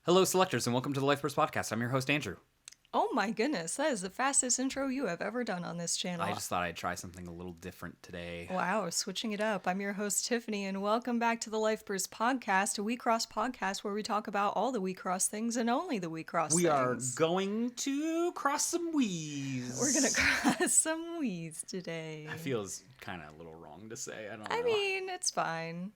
Hello, selectors, and welcome to the Life Burst Podcast. I'm your host, Andrew. Oh my goodness, that is the fastest intro you have ever done on this channel. I just thought I'd try something a little different today. Wow, switching it up. I'm your host, Tiffany, and welcome back to the Life Burst Podcast, a Wixoss podcast where we talk about all the Wixoss things and only the Wixoss things. We are going to cross some Wii's. We're going to cross some Wii's today. That feels kind of a little wrong to say. I don't know. I mean, it's fine.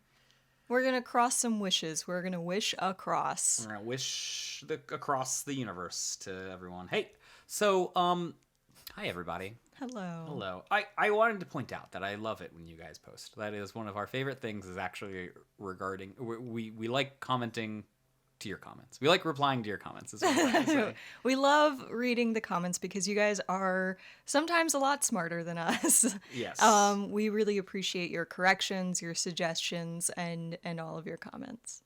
We're going to cross some wishes. We're going to wish across. We're going to wish across the universe to everyone. Hey, so, hi, everybody. Hello. Hello. I wanted to point out that I love it when you guys post. That is one of our favorite things is actually regarding... We like commenting to your comments. We like replying to your comments. Is what I'm trying to say. We love reading the comments because you guys are sometimes a lot smarter than us. Yes. We really appreciate your corrections, your suggestions, and all of your comments.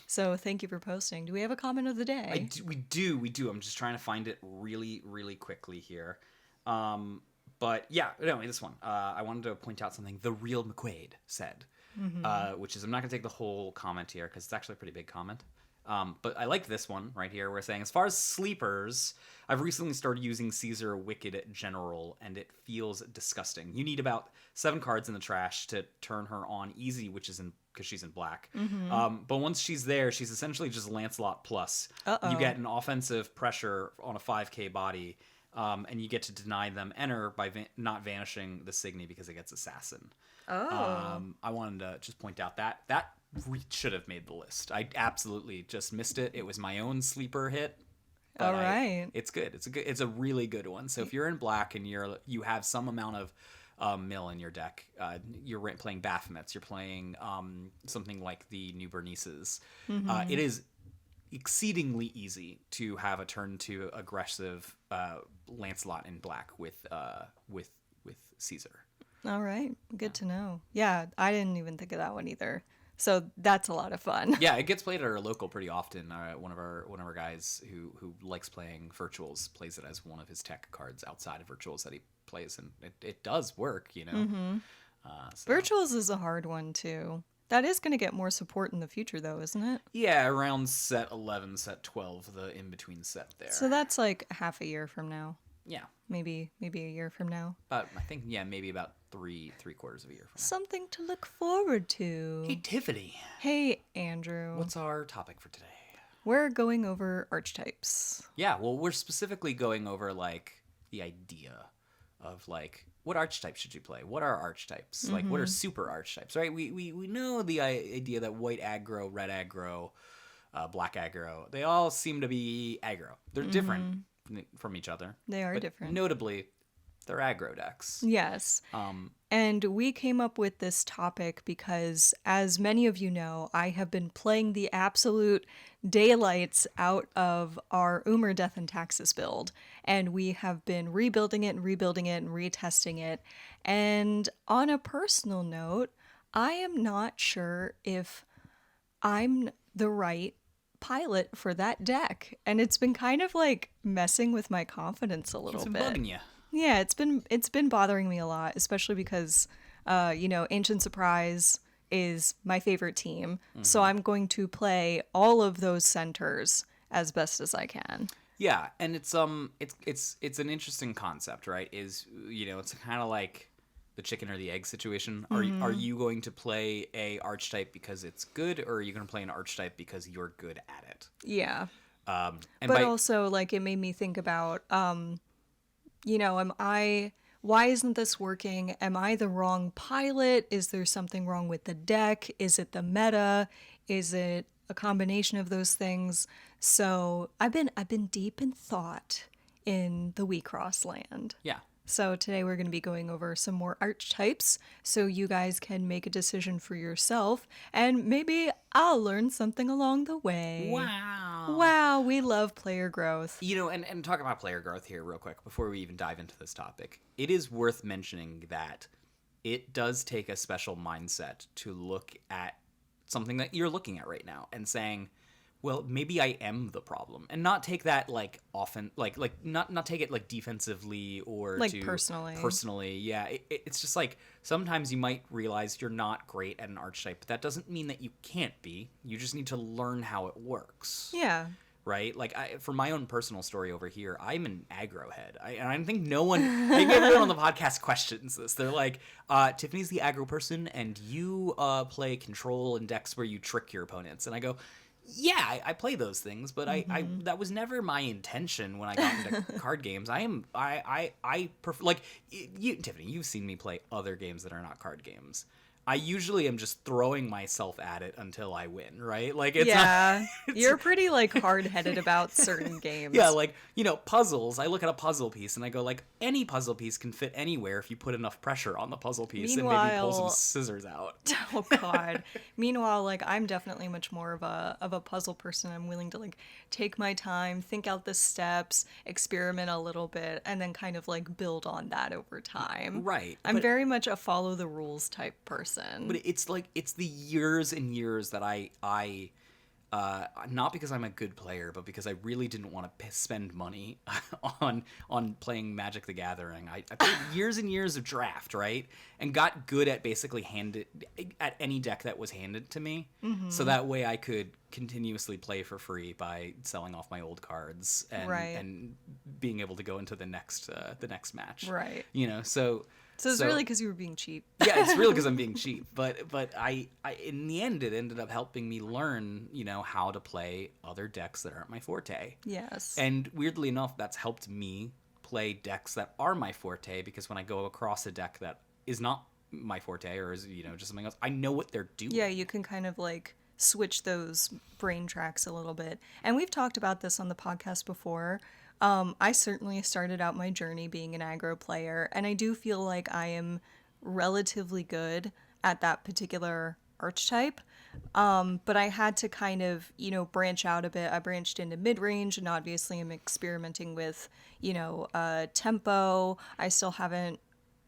So thank you for posting. Do we have a comment of the day? We do. I'm just trying to find it really, really quickly here. But yeah, no, this one. I wanted to point out something the real McQuaid said, which is I'm not going to take the whole comment here because it's actually a pretty big comment. But I like this one right here. We're saying, as far as sleepers, I've recently started using Caesar Wicked General, and it feels disgusting. You need about 7 cards in the trash to turn her on easy, which is because she's in black. But once she's there, she's essentially just Lancelot plus. You get an offensive pressure on a 5k body, and you get to deny them enter by not vanishing the Signy because it gets assassin. I wanted to just point out that should have made the list. I absolutely just missed it. It was my own sleeper hit. All right. It's good. It's a really good one. So if you're in black and you have some amount of mill in your deck, you're playing Baphomets, you're playing something like the New Bernices. It is exceedingly easy to have a turn 2 aggressive Lancelot in black with Caesar. All right. Good to know. Yeah, I didn't even think of that one either. So that's a lot of fun. Yeah, it gets played at our local pretty often. One of our guys who likes playing virtuals plays it as one of his tech cards outside of virtuals that he plays, and it does work, you know. So. Virtuals is a hard one too. That is going to get more support in the future, though, isn't it? Yeah, around set 11, set 12, the in between set there. So that's like half a year from now. Yeah, maybe a year from now. But I think maybe about three quarters of a year from now. Something to look forward to. Hey, Tiffany. Hey, Andrew. What's our topic for today? We're going over archetypes. Yeah, well, we're specifically going over like the idea of like what archetypes should you play? What are archetypes? Like what are super archetypes? Right? We know the idea that white aggro, red aggro, black aggro, they all seem to be aggro. They're different from each other. They are different. Notably, they're aggro decks. Yes. And we came up with this topic because, as many of you know, I have been playing the absolute daylights out of our Umer Death and Taxes build. And we have been rebuilding it and retesting it. And on a personal note, I am not sure if I'm the right pilot for that deck, and it's been kind of like messing with my confidence a little bit. It's been bugging you. Yeah, it's been bothering me a lot, especially because Ancient Surprise is my favorite team, so I'm going to play all of those centers as best as I can. Yeah, and it's an interesting concept, right? It's kind of like the chicken or the egg situation. Are you going to play a archetype because it's good, or are you going to play an archetype because you're good at it? Yeah. And also, like, it made me think about, why isn't this working? Am I the wrong pilot? Is there something wrong with the deck? Is it the meta? Is it a combination of those things? So I've been deep in thought in the Wixoss land. Yeah. So today we're going to be going over some more archetypes so you guys can make a decision for yourself, and maybe I'll learn something along the way. Wow, we love player growth. And talk about player growth here real quick before we even dive into this topic. It is worth mentioning that it does take a special mindset to look at something that you're looking at right now and saying, well, maybe I am the problem, and not take that like often, not take it like defensively or Like to personally. Personally, yeah. It's just like sometimes you might realize you're not great at an archetype, but that doesn't mean that you can't be. You just need to learn how it works. Yeah. Right? Like, for my own personal story over here, I'm an aggro head. And I think I think everyone on the podcast questions this. They're like, Tiffany's the aggro person, and you play control and decks where you trick your opponents. And I go, yeah, I play those things, but I that was never my intention when I got into card games. I prefer, like, Tiffany, you've seen me play other games that are not card games. I usually am just throwing myself at it until I win, right? Like, it's yeah, not, you're pretty like hard-headed about certain games. Yeah, like, puzzles. I look at a puzzle piece and I go, like, any puzzle piece can fit anywhere if you put enough pressure on the puzzle piece and maybe pull some scissors out. Oh God. Meanwhile, like, I'm definitely much more of a puzzle person. I'm willing to like take my time, think out the steps, experiment a little bit, and then kind of like build on that over time. Right. I'm very much a follow the rules type person. But it's like, it's the years and years that I not because I'm a good player, but because I really didn't want to spend money on playing Magic the Gathering. I played years and years of draft, right? And got good at basically at any deck that was handed to me. Mm-hmm. So that way I could continuously play for free by selling off my old cards and being able to go into the next match. Right. So it's really because you were being cheap. Yeah, it's really because I'm being cheap. But I in the end, it ended up helping me learn, how to play other decks that aren't my forte. Yes. And weirdly enough, that's helped me play decks that are my forte, because when I go across a deck that is not my forte or is, just something else, I know what they're doing. Yeah, you can kind of like switch those brain tracks a little bit. And we've talked about this on the podcast before. I certainly started out my journey being an aggro player, and I do feel like I am relatively good at that particular archetype. But I had to kind of, branch out a bit. I branched into mid-range, and obviously I'm experimenting with, tempo. I still haven't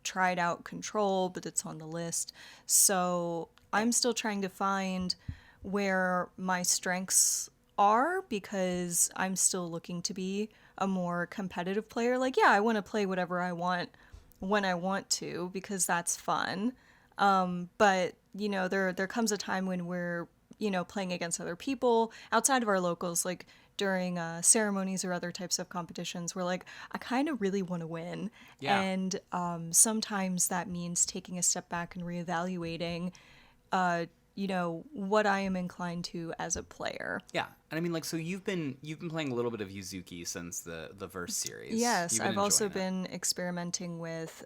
tried out control, but it's on the list. So I'm still trying to find where my strengths are, because I'm still looking to be a more competitive player. Like, yeah, I want to play whatever I want when I want to, because that's fun. But, there comes a time when we're, playing against other people outside of our locals, like during ceremonies or other types of competitions, where like, I kind of really want to win. Yeah. And sometimes that means taking a step back and reevaluating what I am inclined to as a player. Yeah. And I mean, like, so you've been playing a little bit of Yuzuki since the Verse series. Yes, I've also been experimenting with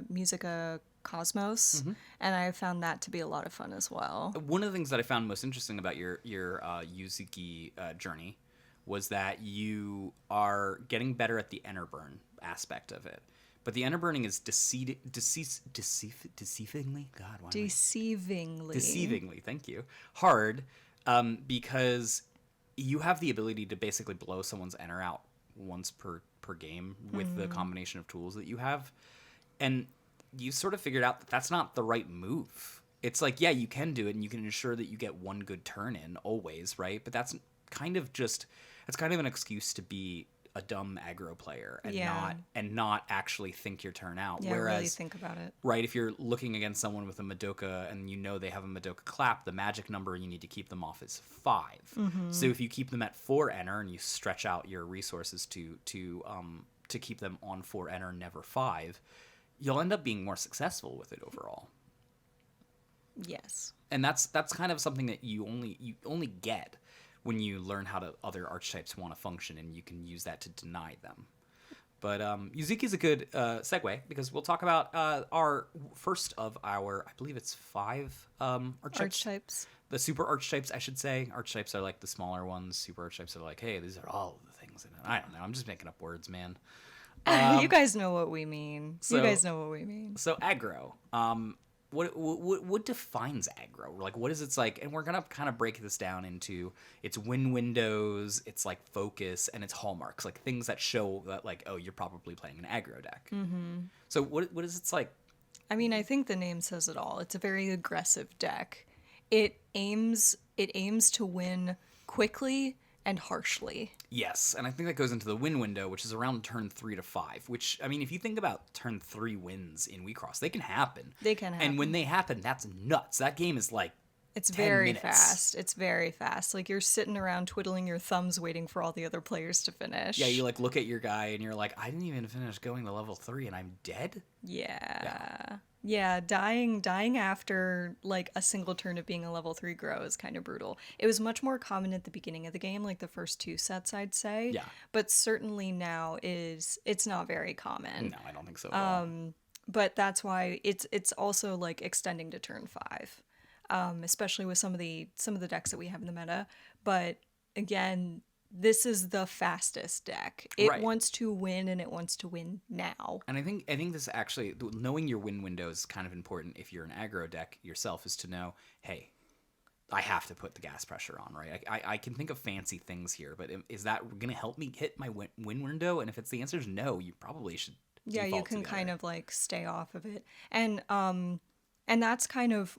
Musica Cosmos, mm-hmm. and I found that to be a lot of fun as well. One of the things that I found most interesting about your Yuzuki journey was that you are getting better at the Enterburn aspect of it. But the Enterburning is deceivingly. God, why? Deceivingly. Thank you. Hard, because you have the ability to basically blow someone's Enter out once per game with the combination of tools that you have, and you sort of figured out that that's not the right move. It's like, yeah, you can do it, and you can ensure that you get one good turn in always, right? But that's kind of an excuse to be a dumb aggro player and not actually think your turn out. Yeah, whereas, really think about it. Right, if you're looking against someone with a Madoka and they have a Madoka clap, the magic number you need to keep them off is 5. Mm-hmm. So if you keep them at 4 enter and you stretch out your resources to keep them on 4 enter, never 5, you'll end up being more successful with it overall. Yes. And that's kind of something that you only get when you learn how other archetypes want to function, and you can use that to deny them. But Yuzuki is a good segue, because we'll talk about our first of our, I believe it's 5 archetypes. The super archetypes, I should say. Archetypes are like the smaller ones. Super archetypes are like, hey, these are all the things in it. I don't know. I'm just making up words, man. You guys know what we mean. So aggro. What defines aggro? Like, what is its like? And we're gonna kind of break this down into its win windows, its like focus, and its hallmarks, like things that show that, like, oh, you're probably playing an aggro deck. Mm-hmm. So what is its like? I mean, I think the name says it all. It's a very aggressive deck. It aims to win quickly and harshly. Yes, and I think that goes into the win window, which is around turn 3 to 5, which, I mean, if you think about turn 3 wins in Wixoss, they can happen. They can happen. And when they happen, that's nuts. That game is like It's 10 very minutes. fast. It's very fast. Like, you're sitting around twiddling your thumbs waiting for all the other players to finish. Yeah, you like look at your guy and you're like, I didn't even finish going to level 3 and I'm dead? Yeah, dying after like a single turn of being a level 3 grow is kind of brutal. It was much more common at the beginning of the game, like the first 2 sets, I'd say. Yeah. But certainly now it's not very common. No, I don't think so at all. But that's why it's also like extending to turn 5. Especially with some of the decks that we have in the meta. But again, this is the fastest deck. It Right. wants to win, and it wants to win now. And I think this actually, knowing your win window is kind of important if you're an aggro deck yourself, is to know, hey, I have to put the gas pressure on, right? I can think of fancy things here, but is that going to help me hit my win window? And if the answer is no, you probably should Yeah, you default can to the kind other. of like stay off of it. And that's kind of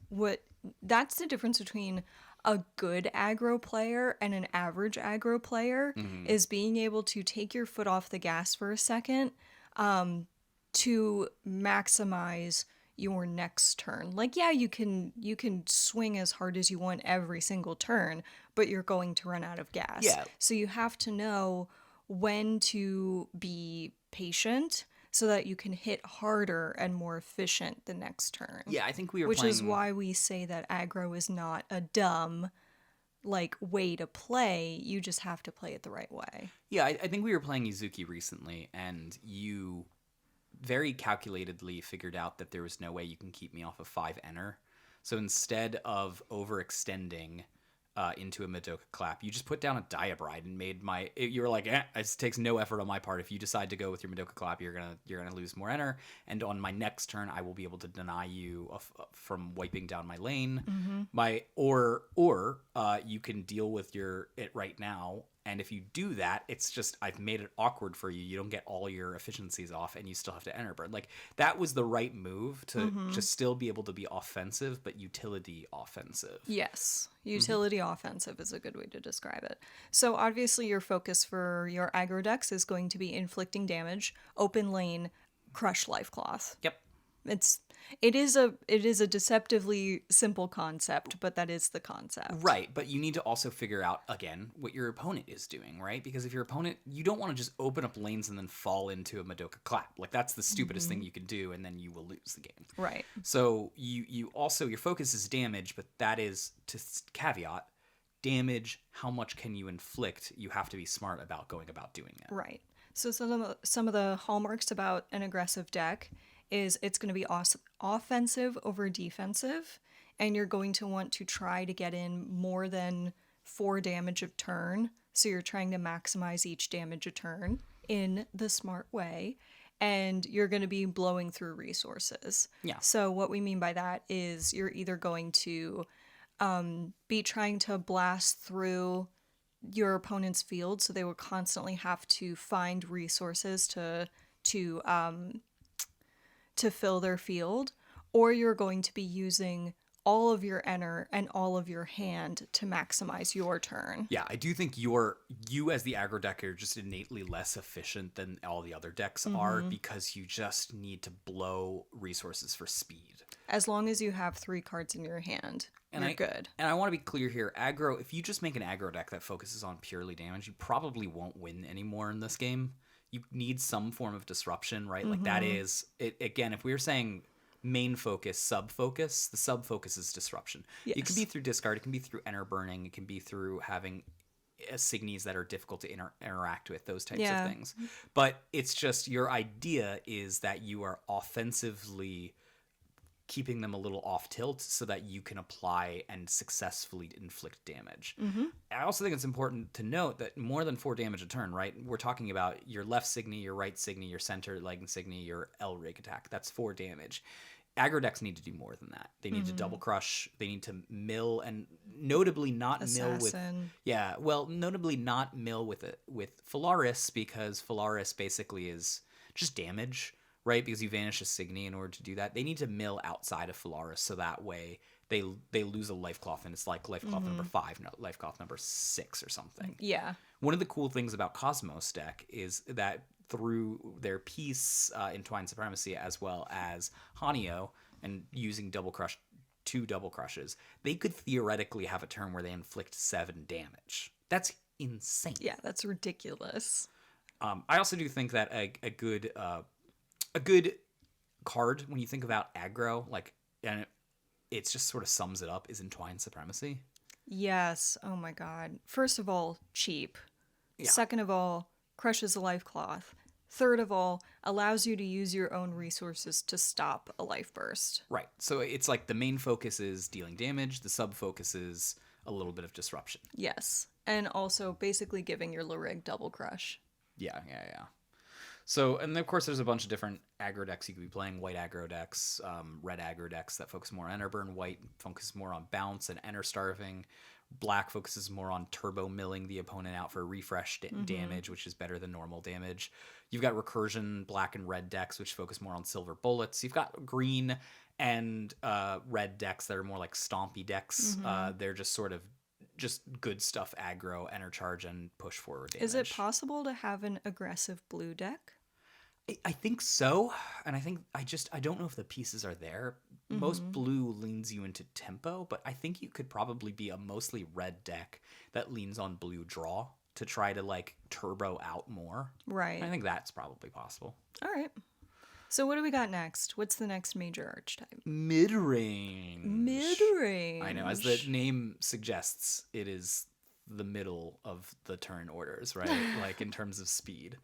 that's the difference between a good aggro player and an average aggro player, is being able to take your foot off the gas for a second to maximize your next turn. Like, yeah, you can swing as hard as you want every single turn, but you're going to run out of gas. Yeah. So you have to know when to be patient so that you can hit harder and more efficient the next turn. Yeah, I think we were Which playing... is why we say that aggro is not a dumb like way to play. You just have to play it the right way. Yeah, I think we were playing Yuzuki recently, and you very calculatedly figured out that there was no way you can keep me off of 5 enter. So instead of overextending into a Madoka clap, you just put down a Diabride and made you were like, it takes no effort on my part. If you decide to go with your Madoka clap, you're gonna lose more enter, and on my next turn I will be able to deny you from wiping down my lane. Or you can deal with it right now. And if you do that, it's just, I've made it awkward for you. You don't get all your efficiencies off, and you still have to enter burn. Like, that was the right move to just still be able to be offensive, but utility offensive. Yes, utility offensive is a good way to describe it. So obviously your focus for your aggro decks is going to be inflicting damage, open lane, crush life cloth. Yep. It is a deceptively simple concept, but that is the concept. Right, but you need to also figure out, again, what your opponent is doing, right? Because if your opponent, you don't want to just open up lanes and then fall into a Madoka clap. Like, that's the stupidest thing you can do, and then you will lose the game. Right. So you also, your focus is damage, but that is, to caveat, damage, how much can you inflict? You have to be smart about going about doing it. Right. So some of the hallmarks about an aggressive deck is it's going to be offensive over defensive, and you're going to want to try to get in more than 4 damage a turn. So you're trying to maximize each damage a turn in the smart way, and you're going to be blowing through resources. Yeah. So what we mean by that is you're either going to be trying to blast through your opponent's field, so they will constantly have to find resources to fill their field, or you're going to be using all of your enter and all of your hand to maximize your turn. Yeah, I do think you as the aggro deck are just innately less efficient than all the other decks are, because you just need to blow resources for speed. As long as you have 3 cards in your hand, you're good. And I want to be clear here, aggro, if you just make an aggro deck that focuses on purely damage, you probably won't win anymore in this game. You need some form of disruption, right? Like, that is it. Again, if we were saying main focus, sub focus, the sub focus is disruption. Yes. It can be through discard, it can be through enter burning, it can be through having signies that are difficult to interact with, those types of things. But it's just, your idea is that you are offensively keeping them a little off tilt so that you can apply and successfully inflict damage. I also think it's important to note that more than 4 damage a turn, right? We're talking about your left signy, your right signy, your center leg insigny, your L rig attack. That's 4 damage. Aggro decks need to do more than that. They need to double crush. They need to mill, and notably not mill with... Yeah, well, notably not mill with Phalaris, because Phalaris basically is just damage, right? Because you vanish a Signy in order to do that. They need to mill outside of Phalaris, so that way they lose a life cloth, and it's like life cloth number 5, no, life cloth number 6 or something. Yeah. One of the cool things about Cosmos deck is that through their piece Entwined Supremacy, as well as Hanyo, and using Double Crush, 2 Double Crushes, they could theoretically have a turn where they inflict 7 damage. That's insane. Yeah, that's ridiculous. I also do think that a good card when you think about aggro, like, and it just sort of sums it up, is Entwined Supremacy. Yes. Oh my god. First of all, cheap. Yeah. Second of all, crushes a life cloth. Third of all, allows you to use your own resources to stop a life burst. Right. So it's like the main focus is dealing damage, the sub focus is a little bit of disruption. Yes. And also basically giving your Larig double crush. Yeah. So, and of course, there's a bunch of different aggro decks you could be playing. White aggro decks, red aggro decks that focus more on enter burn. White focuses more on bounce and enter starving. Black focuses more on turbo milling the opponent out for refresh damage, which is better than normal damage. You've got recursion, black and red decks, which focus more on silver bullets. You've got green and red decks that are more like stompy decks. They're just sort of just good stuff aggro, enter charge, and push forward damage. Is it possible to have an aggressive blue deck? I think so, and I don't know if the pieces are there. Most blue leans you into tempo, but I think you could probably be a mostly red deck that leans on blue draw to try to like turbo out more. Right. I think that's probably possible. All right. So what do we got next? What's the next major archetype? Mid-range. Mid-range. I know, as the name suggests, it is the middle of the turn orders, right? Like in terms of speed.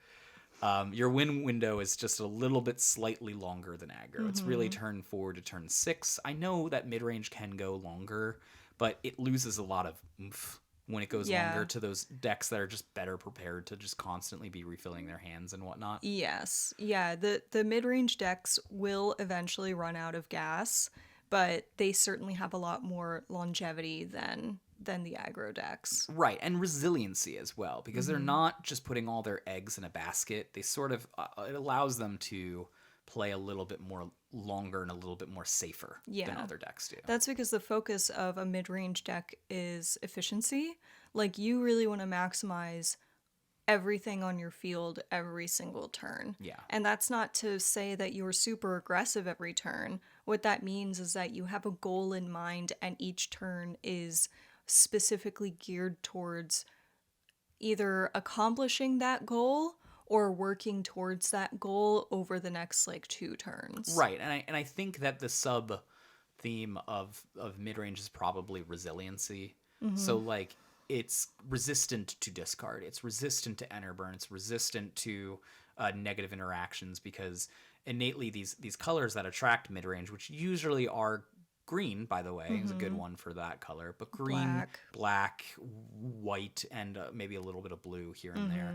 Your win window is just a little bit slightly longer than aggro. It's really turn 4 to turn 6. I know that mid-range can go longer, but it loses a lot of oomph when it goes longer to those decks that are just better prepared to just constantly be refilling their hands and whatnot. Yes. Yeah, the mid-range decks will eventually run out of gas, but they certainly have a lot more longevity than the aggro decks. Right, and resiliency as well, because they're not just putting all their eggs in a basket. They sort of, it allows them to play a little bit more longer and a little bit more safer than other decks do. That's because the focus of a mid-range deck is efficiency. Like, you really want to maximize everything on your field every single turn. Yeah. And that's not to say that you're super aggressive every turn. What that means is that you have a goal in mind, and each turn is specifically geared towards either accomplishing that goal or working towards that goal over the next like 2 turns. Right, and I think that the sub theme of mid-range is probably resiliency. So like it's resistant to discard, it's resistant to enter burn, it's resistant to negative interactions, because innately these colors that attract mid-range, which usually are green, by the way, is a good one for that color, but green, black, white, and maybe a little bit of blue here and there,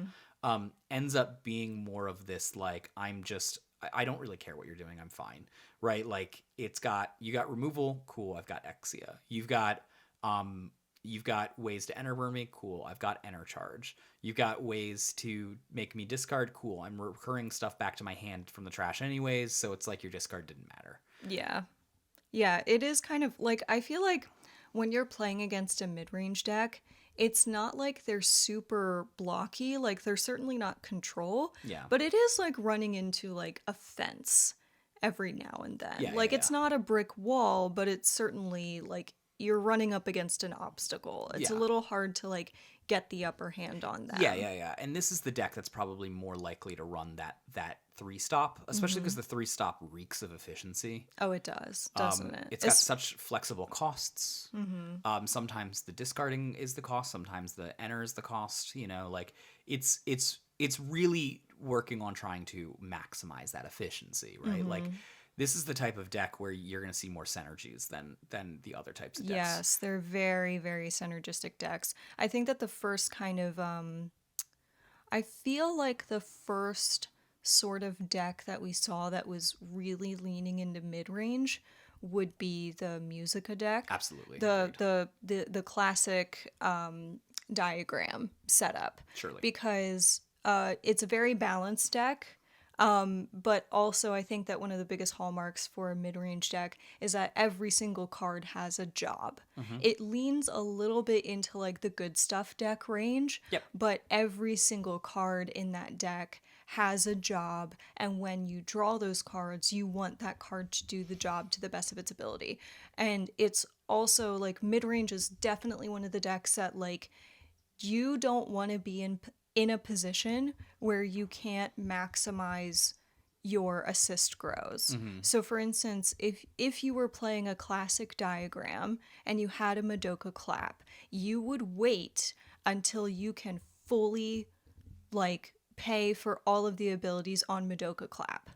ends up being more of this like, I don't really care what you're doing, I'm fine, right? Like you got removal, cool, I've got Exia. You've got ways to enter burn me, cool, I've got enter charge. You've got ways to make me discard, cool, I'm recurring stuff back to my hand from the trash anyways, so it's like your discard didn't matter. Yeah. Yeah, it is kind of like, I feel like when you're playing against a mid-range deck, it's not like they're super blocky, like they're certainly not control, but it is like running into like a fence every now and then. It's not a brick wall, but it's certainly like you're running up against an obstacle. It's a little hard to like get the upper hand on that. Yeah. And this is the deck that's probably more likely to run that 3-stop, especially because the 3-stop reeks of efficiency. Oh, it does, doesn't it? It's got such flexible costs. Sometimes the discarding is the cost, sometimes the enter is the cost. You know, like it's really working on trying to maximize that efficiency, right? Like this is the type of deck where you're going to see more synergies than the other types of decks. Yes, they're very, very synergistic decks. I think that the first kind of, I feel like the first sort of deck that we saw that was really leaning into mid-range would be the Musica deck. Absolutely. The classic diagram setup. Surely. Because it's a very balanced deck. But also, I think that one of the biggest hallmarks for a mid-range deck is that every single card has a job. It leans a little bit into like the good stuff deck range, Yep. but every single card in that deck has a job, and when you draw those cards, you want that card to do the job to the best of its ability. And it's also like mid-range is definitely one of the decks that like you don't want to be in a position where you can't maximize your assist grows. So for instance, if you were playing a classic diagram and you had a Madoka clap, you would wait until you can fully like pay for all of the abilities on Madoka clap.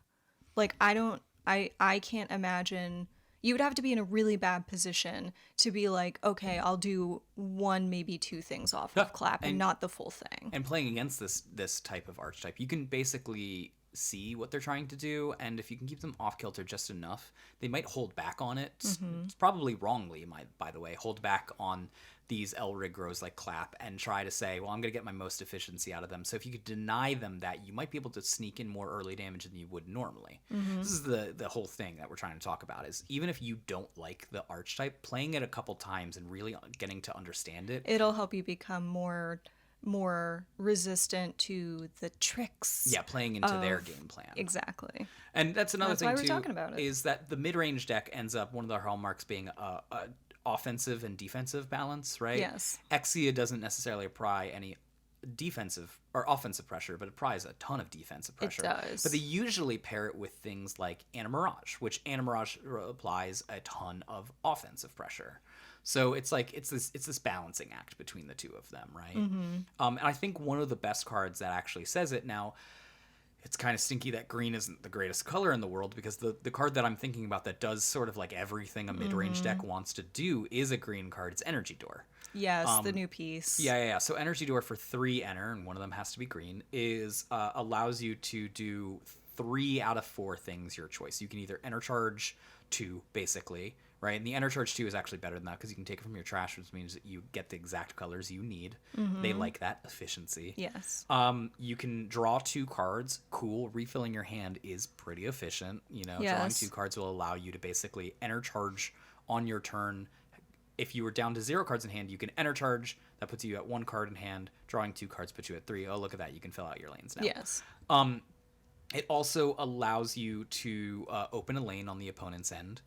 Like I can't imagine you would have to be in a really bad position to be like, okay, I'll do one, maybe two things off of clap and not the full thing. And playing against this type of archetype, you can basically see what they're trying to do, and if you can keep them off kilter just enough, they might hold back on it. It's probably wrongly, by the way, hold back on these Elrig rows like clap and try to say, well, I'm going to get my most efficiency out of them. So if you could deny them that, you might be able to sneak in more early damage than you would normally. This is the whole thing that we're trying to talk about, is even if you don't like the archetype, playing it a couple times and really getting to understand it, it'll help you become more resistant to the tricks. yeah, playing into their game plan. Exactly. And that's another That's thing why we're too, talking about it. is that the mid-range deck ends up, one of the hallmarks being a offensive and defensive balance, right? Yes. Exia doesn't necessarily apply any defensive or offensive pressure, but it applies a ton of defensive pressure. It does. But they usually pair it with things like Anna Mirage, which Anna Mirage applies a ton of offensive pressure. So it's like it's this balancing act between the two of them, right? And I think one of the best cards that actually says it now. It's kind of stinky that green isn't the greatest color in the world, because the card that I'm thinking about that does sort of like everything a mid-range deck wants to do is a green card. It's Energy Door. Yes, the new piece. Yeah. So Energy Door for 3 enter, and one of them has to be green, is allows you to do 3 out of 4 things your choice. You can either enter charge 2, basically, right? And the enter charge 2 is actually better than that because you can take it from your trash, which means that you get the exact colors you need. They like that efficiency. Yes. You can draw 2 cards. Cool. Refilling your hand is pretty efficient. You know, Yes. drawing 2 cards will allow you to basically enter charge on your turn. If you were down to 0 cards in hand, you can enter charge. That puts you at 1 card in hand. Drawing 2 cards puts you at 3. Oh, look at that. You can fill out your lanes now. Yes. It also allows you to open a lane on the opponent's end.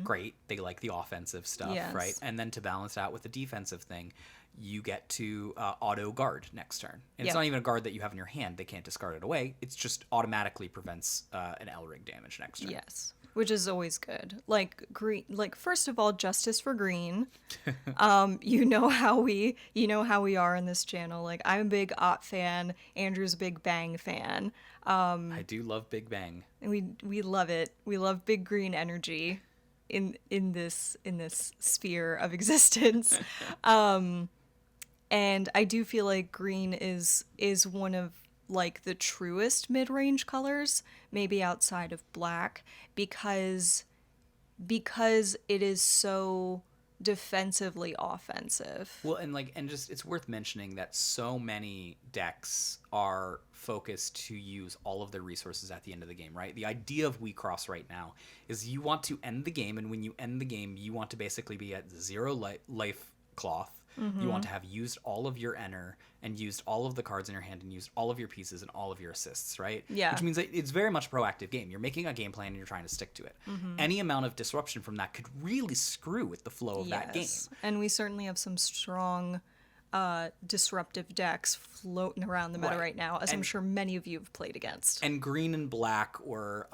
Great. They like the offensive stuff, Yes. right? And then to balance out with the defensive thing, you get to auto guard next turn. And it's Yep. not even a guard that you have in your hand. They can't discard it away. It's just automatically prevents an Elrig damage next turn. Yes. Which is always good. Like green, like first of all, justice for green. You know how we are in this channel. Like I'm a big Ott fan. Andrew's a big Bang fan. I do love Big Bang. And we love it. We love big green energy in this sphere of existence. And I do feel like green is one of like the truest mid-range colors, maybe outside of black, because it is so defensively offensive. Well, and just it's worth mentioning that so many decks are focused to use all of their resources at the end of the game, right? The idea of Wixoss right now is you want to end the game, and when you end the game, you want to basically be at 0 life cloth. You want to have used all of your enter and used all of the cards in your hand and used all of your pieces and all of your assists, right? Yeah. Which means that it's very much a proactive game. You're making a game plan and you're trying to stick to it. Any amount of disruption from that could really screw with the flow of that game. And we certainly have some strong disruptive decks floating around the meta right now, as I'm sure many of you have played against. And green and black or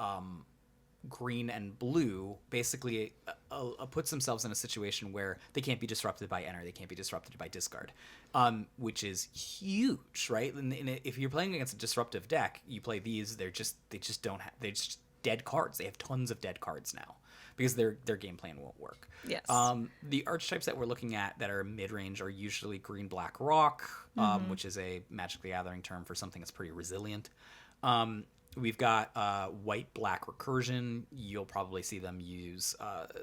green and blue basically puts themselves in a situation where they can't be disrupted by enter, they can't be disrupted by discard, which is huge, right? And if you're playing against a disruptive deck, you play these, they're just dead cards. They have tons of dead cards now because their game plan won't work. Yes. The archetypes that we're looking at that are mid-range are usually green black rock, which is a Magic the Gathering term for something that's pretty resilient. We've got white-black recursion. You'll probably see them use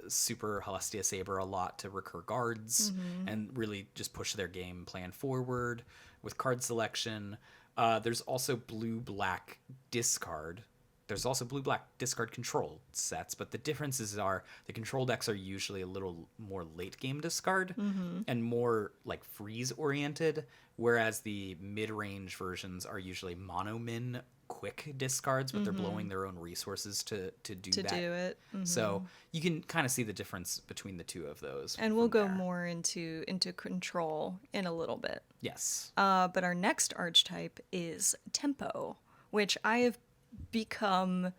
Super Celestia Saber a lot to recur guards and really just push their game plan forward with card selection. There's also blue-black discard, There's also blue-black discard control sets, but the differences are the control decks are usually a little more late-game discard and more like freeze-oriented, whereas the mid-range versions are usually mono-min quick discards, but they're blowing their own resources to do that. So you can kind of see the difference between the two of those. And we'll go more into control in a little bit. Yes. But our next archetype is tempo, which I have become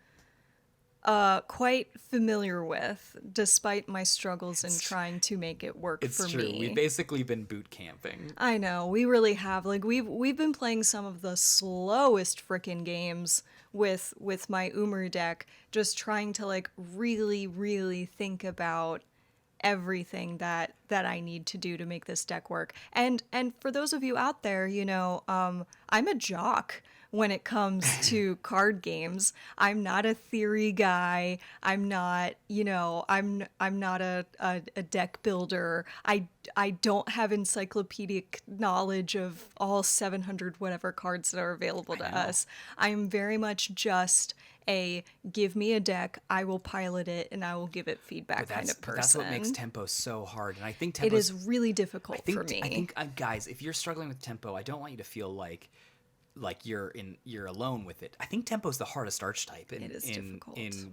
quite familiar with, despite my struggles in trying to make it work for me. It's true. We've basically been boot camping. I know, we really have. Like we've been playing some of the slowest frickin' games with my Umer deck, just trying to like really, really think about everything that I need to do to make this deck work. And for those of you out there, you know, I'm a jock when it comes to card games. I'm not a theory guy. I'm not, you know, I'm not a deck builder. I don't have encyclopedic knowledge of all 700 whatever cards that are available to us. I'm very much just a give me a deck, I will pilot it, and I will give it feedback kind of person. That's what makes tempo so hard, and I think tempo it is really difficult for me. I think guys, if you're struggling with tempo, I don't want you to feel like you're alone with it. I think tempo is the hardest archetype in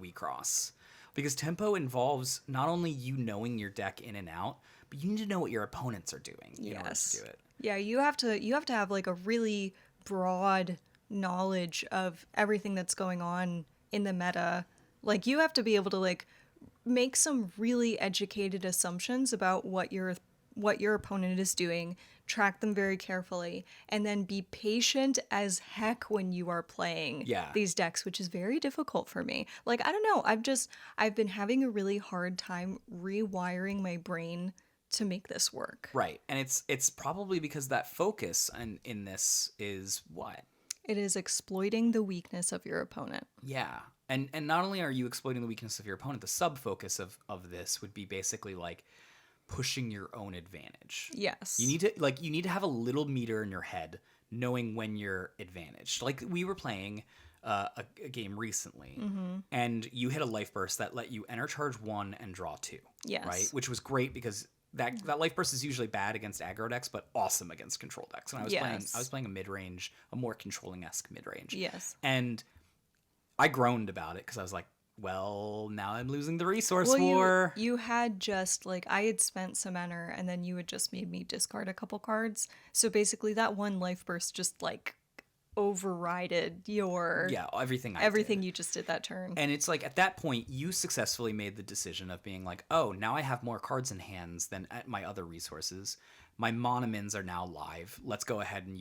Wixoss, because tempo involves not only you knowing your deck in and out, but you need to know what your opponents are doing in order to do it. Yeah, you have to have like a really broad knowledge of everything that's going on in the meta. Like you have to be able to like make some really educated assumptions about what your opponent is doing, track them very carefully, and then be patient as heck when you are playing these decks, which is very difficult for me. Like, I don't know, I've been having a really hard time rewiring my brain to make this work. Right. And it's probably because that focus in this is what? It is exploiting the weakness of your opponent. Yeah. And not only are you exploiting the weakness of your opponent, the sub-focus of this would be basically like pushing your own advantage. Yes. You need to have a little meter in your head knowing when you're advantaged. Like we were playing a game recently, and you hit a life burst that let you enter charge 1 and draw 2. Yes. Right? Which was great because that life burst is usually bad against aggro decks, but awesome against control decks. And I was playing a mid-range, a more controlling-esque mid-range. Yes. And I groaned about it because I was like, well, now I'm losing the resource war. You had just, like, I had spent some enter, and then you had just made me discard a couple cards. So basically that one life burst just, like, overrided your... Yeah, everything you just did that turn. And it's like, at that point, you successfully made the decision of being like, oh, now I have more cards in hands than at my other resources. My monomins are now live. Let's go ahead and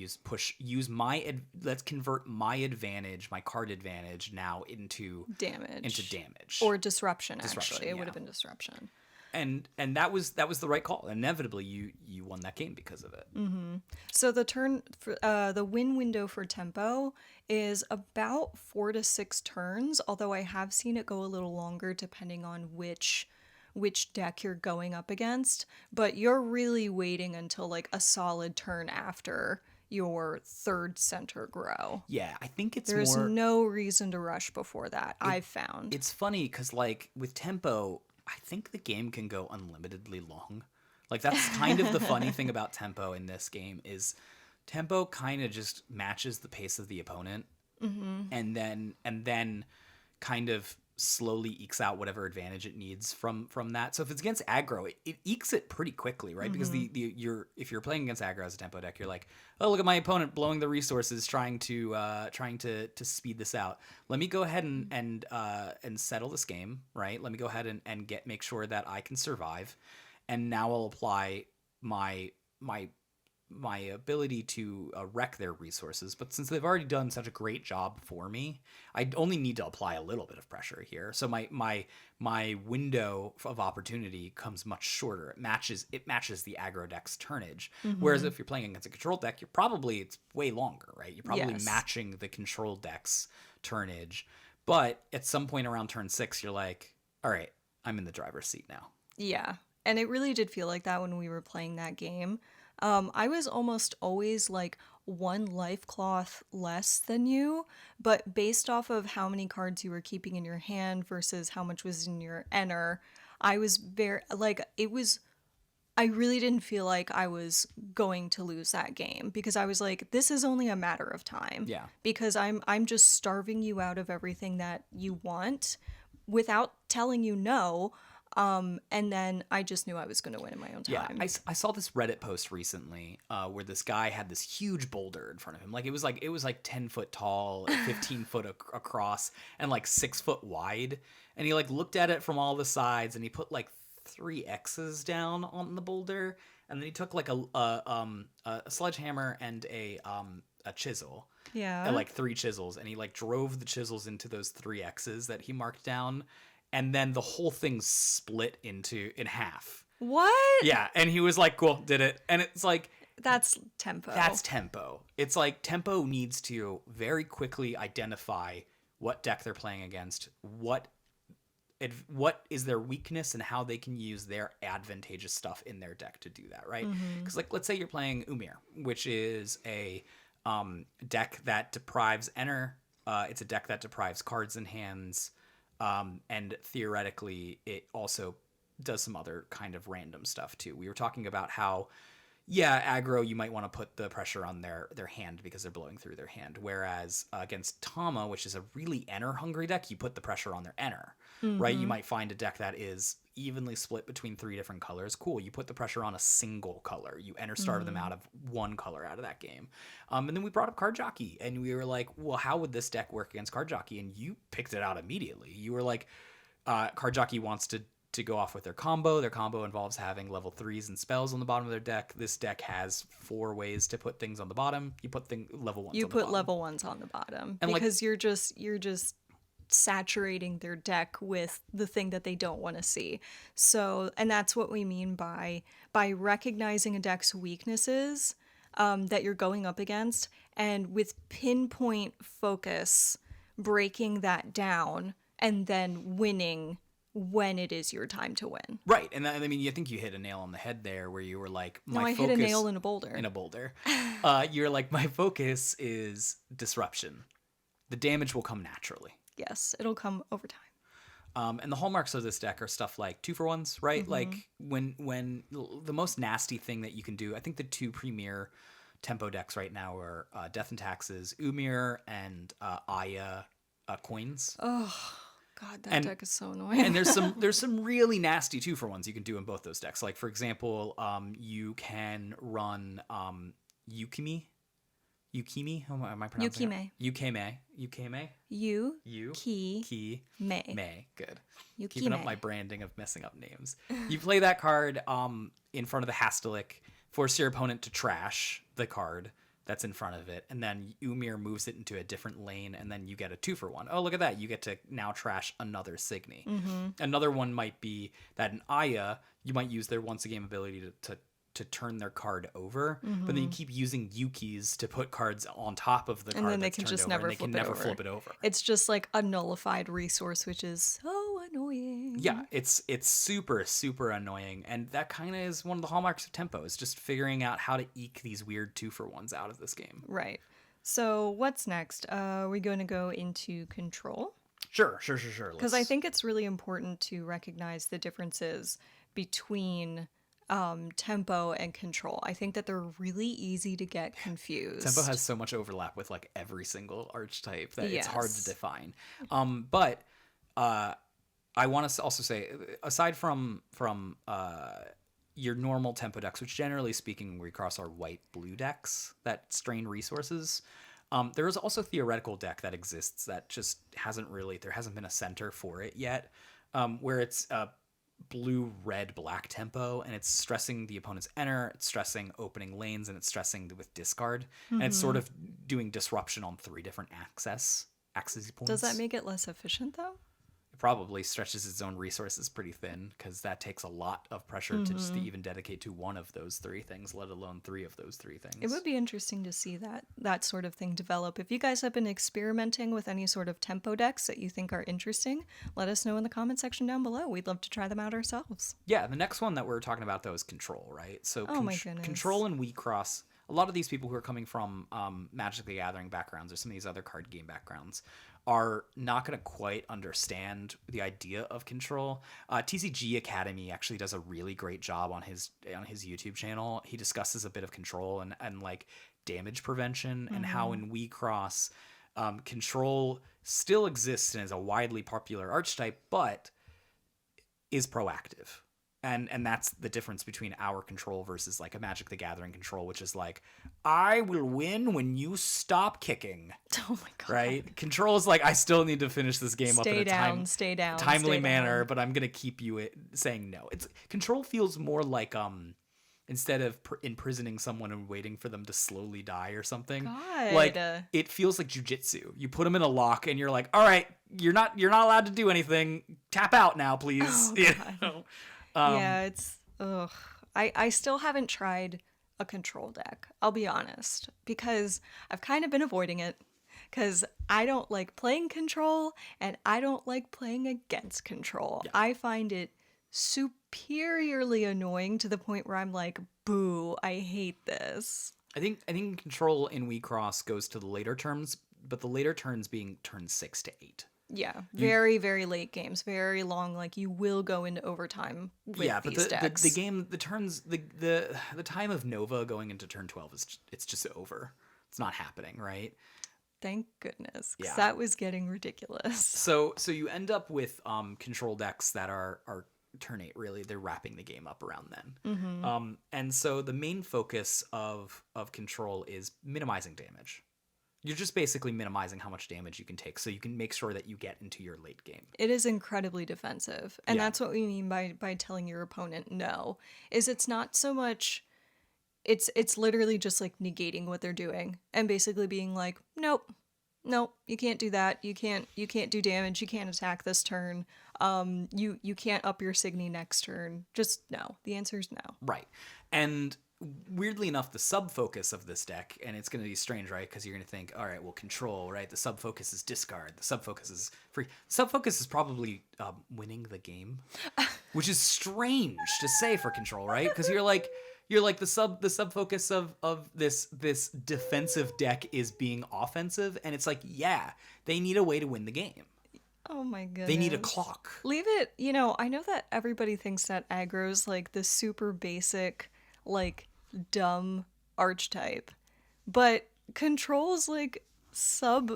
let's convert my advantage, my card advantage now into damage. Or disruption, actually. It would have been disruption. And that was the right call. Inevitably, you won that game because of it. Mm-hmm. So the turn for the win window for tempo is about 4 to 6 turns. Although I have seen it go a little longer depending on which deck you're going up against. But you're really waiting until like a solid turn after your third center grow. Yeah, I think there's no reason to rush before that. I've found it's funny because like with tempo, I think the game can go unlimitedly long. Like that's kind of the funny thing about tempo in this game is tempo kind of just matches the pace of the opponent, and then kind of slowly ekes out whatever advantage it needs from that. So if it's against aggro, it ekes it pretty quickly, right? Because if you're playing against aggro as a tempo deck, you're like, oh, look at my opponent blowing the resources, trying to speed this out. Let me go ahead and settle this game, right? Let me go ahead and make sure that I can survive, and now I'll apply my ability to wreck their resources. But since they've already done such a great job for me, I only need to apply a little bit of pressure here. So my window of opportunity comes much shorter. It matches the aggro deck's turnage. Whereas if you're playing against a control deck, it's way longer, right? You're probably matching the control deck's turnage. But at some point around turn 6, you're like, all right, I'm in the driver's seat now. Yeah. And it really did feel like that when we were playing that game. I was almost always like one life cloth less than you, but based off of how many cards you were keeping in your hand versus how much was in your enter, I was very, like, it was, I really didn't feel like I was going to lose that game because I was like, this is only a matter of time. Yeah. Because I'm just starving you out of everything that you want without telling you no. And then I just knew I was going to win in my own time. Yeah, I saw this Reddit post recently where this guy had this huge boulder in front of him. Like it was like 10 foot tall, 15 foot across, and like 6 foot wide. And he like looked at it from all the sides, and he put like 3 X's down on the boulder, and then he took like a sledgehammer and a chisel. Yeah. And like 3 chisels, and he like drove the chisels into those 3 X's that he marked down. And then the whole thing split in half. What? Yeah, and he was like, cool, did it. And it's like... That's tempo. That's tempo. It's like tempo needs to very quickly identify what deck they're playing against, what is their weakness, and how they can use their advantageous stuff in their deck to do that, right? Because like, let's say you're playing Umir, which is a deck that deprives enter. It's a deck that deprives cards in hands. And theoretically, it also does some other kind of random stuff too. We were talking about how, yeah, aggro, you might want to put the pressure on their hand because they're blowing through their hand. Whereas against Tama, which is a really enter-hungry deck, you put the pressure on their enter, right? You might find a deck that is evenly split between 3 different colors. Cool, you put the pressure on a single color. You starve them out of one color out of that game. And then we brought up Card Jockey, and we were like, well, how would this deck work against Card Jockey? And you picked it out immediately. You were like, Card Jockey wants to go off with their combo. Their combo involves having level 3s and spells on the bottom of their deck. This deck has 4 ways to put things on the bottom. You put level 1s on the bottom. You put level 1s on the bottom. And because you're just saturating their deck with the thing that they don't want to see. So, and that's what we mean by recognizing a deck's weaknesses that you're going up against, and with pinpoint focus, breaking that down and then winning when it is your time to win. Right. And I mean, I think you hit a nail on the head there where you were like, I hit a nail in a boulder. You're like, my focus is disruption. The damage will come naturally. Yes, it'll come over time. And the hallmarks of this deck are stuff like 2-for-1s, right? Like when the most nasty thing that you can do, I think the 2 premier tempo decks right now are Death and Taxes, Umir, and Aya coins. Oh God, that deck is so annoying. And there's some really nasty 2-for-1s you can do in both those decks. Like for example, you can run Yukimi. How am I pronouncing it? Yukime. May. Good. Yukime. Keeping up my branding of messing up names. You play that card in front of the Hastilic, force your opponent to trash the card that's in front of it, and then Umir moves it into a different lane, and then you get a 2-for-1. Oh, look at that. You get to now trash another Signy. Another one might be that in Aya, you might use their once a game ability to turn their card over, but then you keep using Yukis to put cards on top of the card, and then they can just never flip it over. It's just like a nullified resource, which is so annoying. Yeah, it's super, super annoying, and that kind of is one of the hallmarks of tempo, is just figuring out how to eke these weird 2-for-1s out of this game. Right. So what's next? We're going to go into control. Sure. Because I think it's really important to recognize the differences between tempo and control. I think that they're really easy to get confused. Tempo has so much overlap with like every single archetype that it's hard to define. But I want to also say, aside from your normal tempo decks, which generally speaking we cross our white-blue decks that strain resources, there is also a theoretical deck that exists that just there hasn't been a center for it yet, where it's blue, red, black tempo, and it's stressing the opponent's enter, it's stressing opening lanes, and it's stressing with discard, and it's sort of doing disruption on 3 different axes points. Does that make it less efficient though? Probably stretches its own resources pretty thin, because that takes a lot of pressure to just even dedicate to one of those 3 things, let alone 3 of those 3 things. It would be interesting to see that sort of thing develop. If you guys have been experimenting with any sort of tempo decks that you think are interesting, let us know in the comment section down below. We'd love to try them out ourselves. Yeah, the next one that we're talking about though is control, right? So my goodness. Control and Wixoss a lot of these people who are coming from Magic the Gathering backgrounds or some of these other card game backgrounds are not going to quite understand the idea of control. TCG Academy actually does a really great job on his YouTube channel. He discusses a bit of control and like damage prevention and how in Wixoss control still exists and is a widely popular archetype, but is proactive. And that's the difference between our control versus like a Magic the Gathering control, which is like, I will win when you stop kicking. Oh my god! Right? Control is like, I still need to finish this game up in a timely manner, but I'm gonna keep you saying no. It's control feels more like instead of imprisoning someone and waiting for them to slowly die or something. God. Like it feels like jujitsu. You put them in a lock and you're like, all right, you're not allowed to do anything. Tap out now, please. Oh, you God. know? Yeah, it's ugh. I still haven't tried a control deck, I'll be honest, because I've kind of been avoiding it because I don't like playing control and I don't like playing against control. Yeah. I find it superiorly annoying to the point where I'm like, boo, I hate this. I think control in Wixoss goes to the later terms, but the later turns being turns 6 to 8. Yeah, very, very late games, very long. Like you will go into overtime with these decks. The game, the turns, the time of Nova going into turn 12 it's just over. It's not happening, right? Thank goodness, because Yeah. that was getting ridiculous. So you end up with control decks that are turn 8. Really, they're wrapping the game up around then. And so the main focus of control is minimizing damage. You're just basically minimizing how much damage you can take so you can make sure that you get into your late game. It is incredibly defensive. And Yeah. that's what we mean by telling your opponent no. Is it's not so much it's literally just like negating what they're doing and basically being like, nope, you can't do that. You can't do damage. You can't attack this turn. You can't up your Signy next turn. Just no. The answer is no. Right. And weirdly enough, the sub-focus of this deck, and it's going to be strange, right? Because you're going to think, all right, well, control, right? The sub-focus is discard. The sub-focus is free. Sub-focus is probably winning the game, which is strange to say for control, right? Because you're like the sub-focus of this defensive deck is being offensive, and it's like, yeah, they need a way to win the game. Oh my goodness. They need a clock. Leave it, I know that everybody thinks that aggro's like the super basic, like dumb archetype, but control's like sub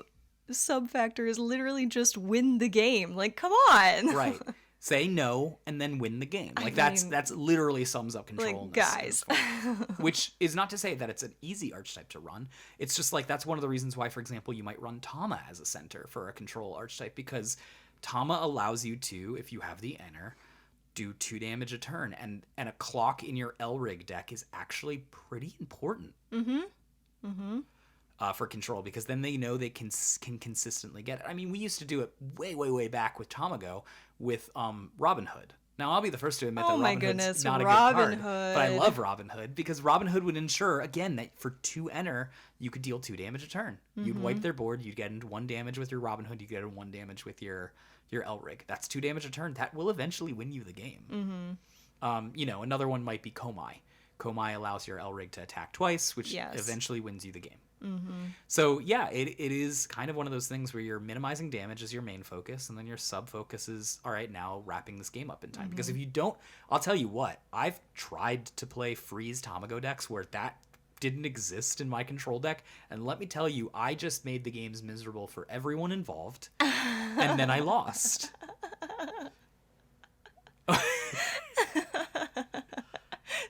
factor is literally just win the game. Like, come on. Right. Say no and then win the game. Like that's literally sums up control. Like, in this, guys. Which is not to say that it's an easy archetype to run. It's just like that's one of the reasons why, for example, you might run Tama as a center for a control archetype, because Tama allows you to, if you have the enter, do 2 damage a turn, and a clock in your Elrig deck is actually pretty important. For control, because then they know they can consistently get it. I mean, we used to do it way back with Tamago with Robin Hood. Now, I'll be the first to admit that Robin Hood's not a good card, but I love Robin Hood because Robin Hood would ensure, again, that for 2 enter, you could deal 2 damage a turn. You'd wipe their board, you'd get into 1 damage with your Robin Hood, you'd get into 1 damage with your Elrig. That's 2 damage a turn. That will eventually win you the game. Another one might be Komai. Komai allows your Elrig to attack twice, which eventually wins you the game. So yeah, it is kind of one of those things where you're minimizing damage as your main focus, and then your sub focus is, all right, now wrapping this game up in time. Because if you don't, I'll tell you what, I've tried to play freeze Tamago decks where that didn't exist in my control deck, and let me tell you, I just made the games miserable for everyone involved, and then I lost.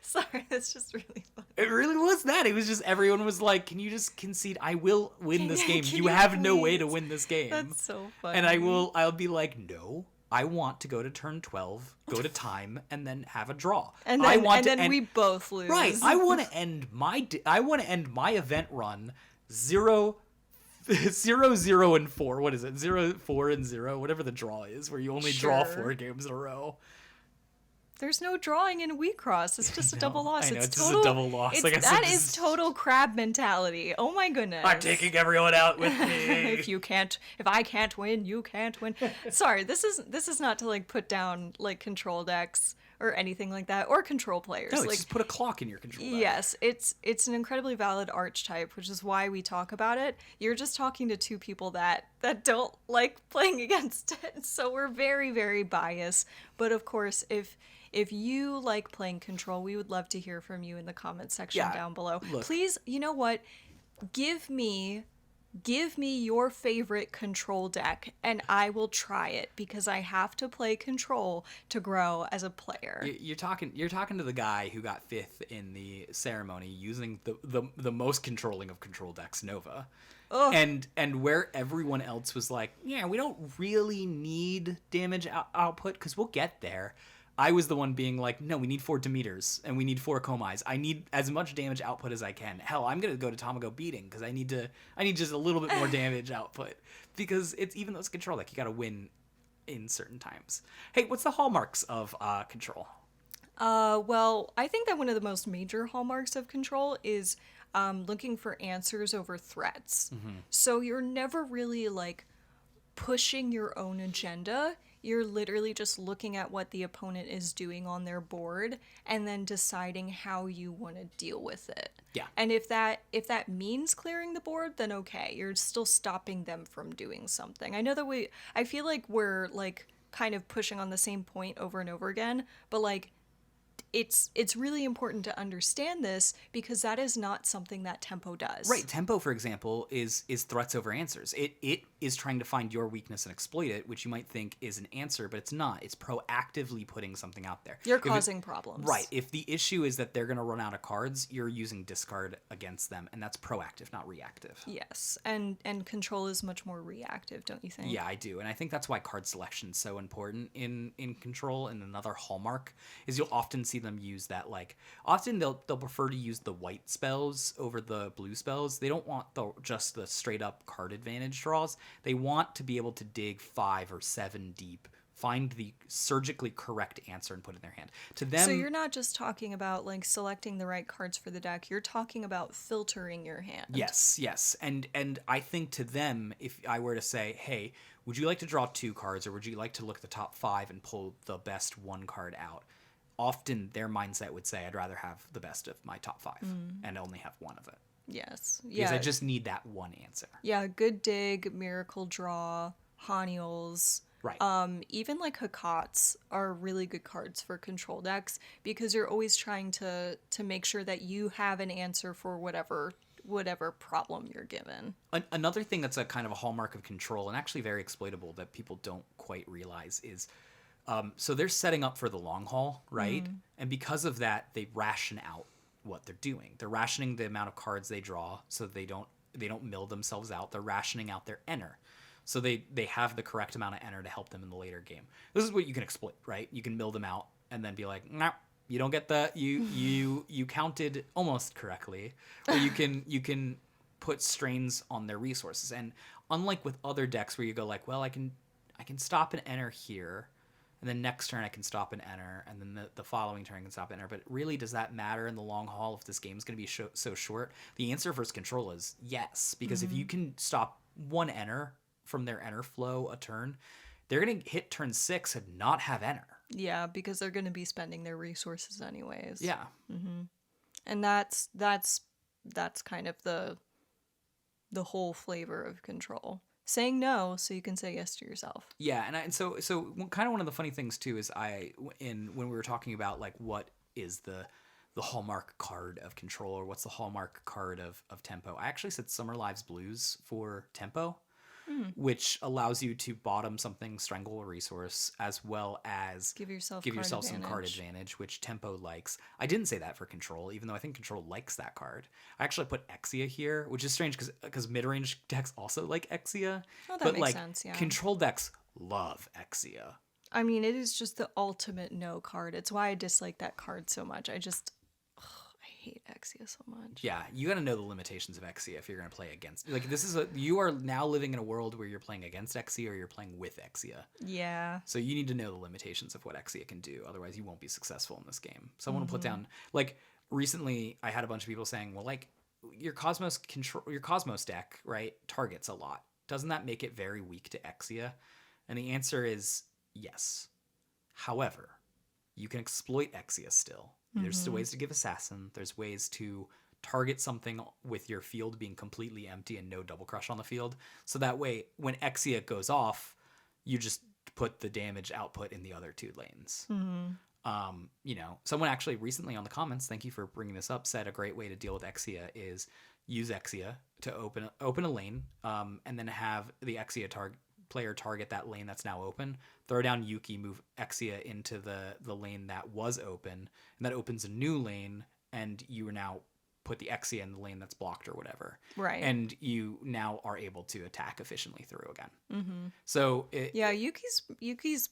Sorry, that's just really funny. It really was that. It was just everyone was like, can you just concede? I will win this game. You have no way to win this game. That's so funny. And I'll be like, no, I want to go to turn 12, go to time, and then have a draw. And then we both lose. Right. I want to end my event run 0, 0, and 4. What is it? 0, 4, and 0, whatever the draw is, where you only draw 4 games in a row. There's no drawing in Wixoss. It's just a double loss. I know, it's just a double loss. That is total crab mentality. Oh my goodness. I'm taking everyone out with me. If I can't win, you can't win. Sorry, this is not to like put down like control decks or anything like that, or control players. No, like, just put a clock in your control deck. yes, it's an incredibly valid archetype, which is why we talk about it. You're just talking to two people that don't like playing against it, so we're very, very biased. But of course, if you like playing control, we would love to hear from you in the comments section down below. Look. Please, you know what? Give me your favorite control deck and I will try it, because I have to play control to grow as a player. You're talking to the guy who got 5th in the ceremony using the most controlling of control decks, Nova. Ugh. And where everyone else was like, yeah, we don't really need damage output because we'll get there. I was the one being like, no, we need 4 Demeters and we need 4 Komais. I need as much damage output as I can. Hell, I'm gonna go to Tamago Beating because I need just a little bit more damage output, because it's, even though it's control deck, you gotta win in certain times. Hey, what's the hallmarks of control? Well, I think that one of the most major hallmarks of control is looking for answers over threats. Mm-hmm. So you're never really like pushing your own agenda. You're literally just looking at what the opponent is doing on their board and then deciding how you want to deal with it. Yeah. And if that means clearing the board, then okay, you're still stopping them from doing something. I know that I feel like we're like kind of pushing on the same point over and over again, but like it's really important to understand this, because that is not something that Tempo does. Right. Tempo, for example, is threats over answers. It is trying to find your weakness and exploit it, which you might think is an answer, but it's not. It's proactively putting something out there. You're causing problems. Right. If the issue is that they're going to run out of cards, you're using discard against them, and that's proactive, not reactive. Yes. And control is much more reactive, don't you think? Yeah, I do. And I think that's why card selection is so important in control. And another hallmark is you'll often see them use that, like, often they'll prefer to use the white spells over the blue spells. They don't want just the straight up card advantage draws. They want to be able to dig 5 or 7 deep, find the surgically correct answer and put it in their hand. To them, so you're not just talking about like selecting the right cards for the deck, you're talking about filtering your hand. Yes. And I think to them, if I were to say, hey, would you like to draw 2 cards, or would you like to look at the top 5 and pull the best 1 card out? Often their mindset would say, I'd rather have the best of my top 5 and only have 1 of it. Yes. Because I just need that one answer. Yeah, Good Dig, Miracle Draw, Haniels. Right. Even like Hakats are really good cards for control decks, because you're always trying to make sure that you have an answer for whatever problem you're given. Another thing that's a kind of a hallmark of control, and actually very exploitable, that people don't quite realize is, so they're setting up for the long haul, right? Mm-hmm. And because of that, they ration out what they're doing. They're rationing the amount of cards they draw so they don't mill themselves out. They're rationing out their enter. So they have the correct amount of enter to help them in the later game. This is what you can exploit, right? You can mill them out and then be like, no, you don't get the you counted almost correctly. Or you can put strains on their resources. And unlike with other decks where you go like, well, I can stop and enter here, and then next turn I can stop and enter, and then the following turn I can stop and enter. But really, does that matter in the long haul if this game is going to be so short? The answer for control is yes, because if you can stop 1 enter from their enter flow a turn, they're going to hit turn 6 and not have enter. Yeah, because they're going to be spending their resources anyways. Yeah. Mm-hmm. And that's kind of the whole flavor of control. Saying no so you can say yes to yourself. Yeah, and so kind of one of the funny things too is when we were talking about like what is the hallmark card of control, or what's the hallmark card of tempo, I actually said Summer Lives Blues for tempo, which allows you to bottom something, strangle a resource, as well as give yourself some card advantage, which tempo likes. I didn't say that for control, even though I think control likes that card. I actually put Exia here, which is strange because mid-range decks also like Exia. Oh, that makes sense, yeah. Control decks love Exia. I mean, it is just the ultimate no card. It's why I dislike that card so much. I hate Exia so much. Yeah, you got to know the limitations of Exia if you're going to play against. Like, you are now living in a world where you're playing against Exia or you're playing with Exia. Yeah. So you need to know the limitations of what Exia can do. Otherwise, you won't be successful in this game. Someone will put down, like, recently I had a bunch of people saying, well, like, your Cosmos deck, right, targets a lot. Doesn't that make it very weak to Exia? And the answer is yes. However, you can exploit Exia still. There's still ways to give Assassin. There's ways to target something with your field being completely empty and no double crush on the field. So that way, when Exia goes off, you just put the damage output in the other 2 lanes. You know, someone actually recently on the comments, thank you for bringing this up, said a great way to deal with Exia is use Exia to open a lane, and then have the Exia player target that lane that's now open, throw down Yuki, move Exia into the lane that was open, and that opens a new lane, and you now put the Exia in the lane that's blocked or whatever. Right. And you now are able to attack efficiently through again. So Yuki's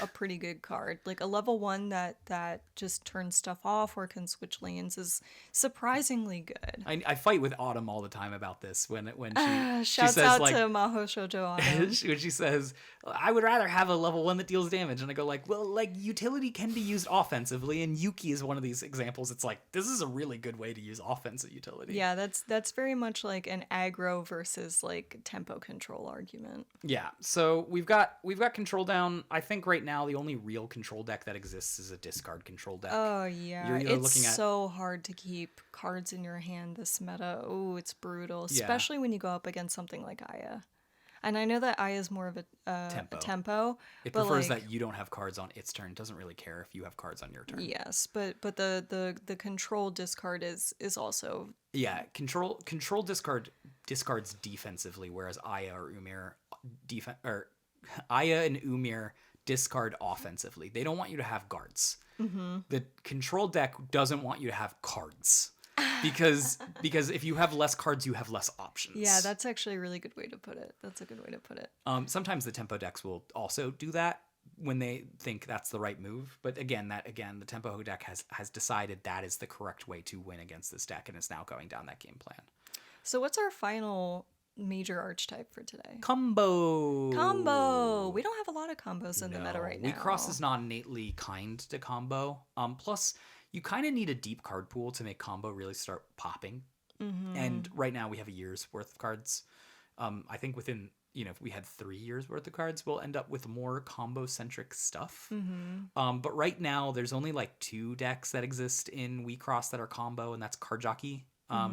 a pretty good card. Like a level 1 that just turns stuff off or can switch lanes is surprisingly good. I fight with Autumn all the time about this when she shouts says, out like, to Maho Shoujo Autumn. when she says, I would rather have a level 1 that deals damage, and I go like, well, like utility can be used offensively, and Yuki is one of these examples. It's like, this is a really good way to use offensive utility. Yeah, that's very much like an aggro versus like tempo control argument. Yeah, so we've got control down. I think right now the only real control deck that exists is a discard control deck. Oh yeah, You're it's looking at... so hard to keep cards in your hand this meta. Oh, it's brutal, especially when you go up against something like Aya. And I know that Aya is more of a tempo. It prefers that you don't have cards on its turn. It doesn't really care if you have cards on your turn. Yes, but the control discard is also... Yeah, control discards defensively, whereas Aya or Umir Aya and Umir discard offensively. They don't want you to have guards. The control deck doesn't want you to have cards. Because if you have less cards, you have less options. Yeah, that's actually a really good way to put it. That's a good way to put it. Sometimes the tempo decks will also do that when they think that's the right move. But again, the tempo deck has decided that is the correct way to win against this deck, and is now going down that game plan. So what's our final major archetype for today? Combo. We don't have a lot of combos in the meta right now. Wixoss is not innately kind to combo. Plus, you kind of need a deep card pool to make combo really start popping. And right now we have a year's worth of cards. I think within, if we had 3 years worth of cards, we'll end up with more combo centric stuff. But right now there's only like 2 decks that exist in Wixoss that are combo, and that's Card Jockey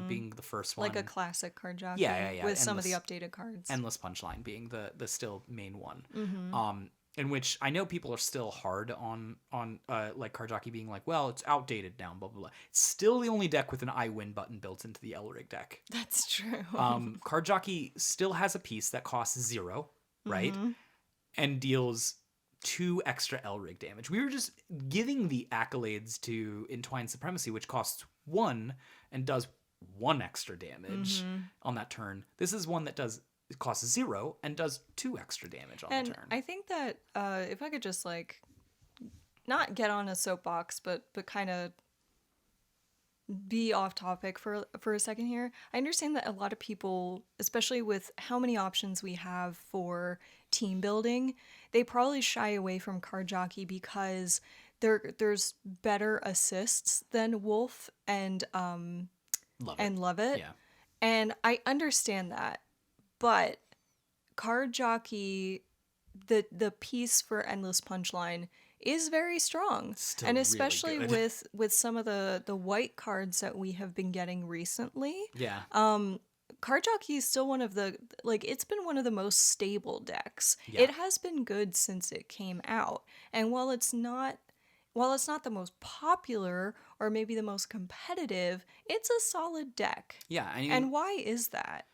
being the first one. Like a classic Card Jockey. Yeah. With some of the updated cards. Endless Punchline being the still main one. In which I know people are still hard on like Card Jockey being like, well, it's outdated now, blah, blah, blah. It's still the only deck with an I win button built into the Elrig deck. That's true. Card Jockey still has a piece that costs 0, right? And deals 2 extra Elrig damage. We were just giving the accolades to Entwined Supremacy, which costs 1 and does 1 extra damage on that turn. This is one that it costs 0 and does 2 extra damage on the turn. I think that if I could just like not get on a soapbox, but kind of be off topic for a second here. I understand that a lot of people, especially with how many options we have for team building, they probably shy away from Card Jockey because there's better assists than Wolf and Love It. Yeah. And I understand that. But Card Jockey, the piece for Endless Punchline is very strong. Still and especially really with some of the white cards that we have been getting recently. Yeah. Card Jockey is still one of the, it's been one of the most stable decks. Yeah. It has been good since it came out. And while it's not the most popular or maybe the most competitive, it's a solid deck. Yeah. And why is that?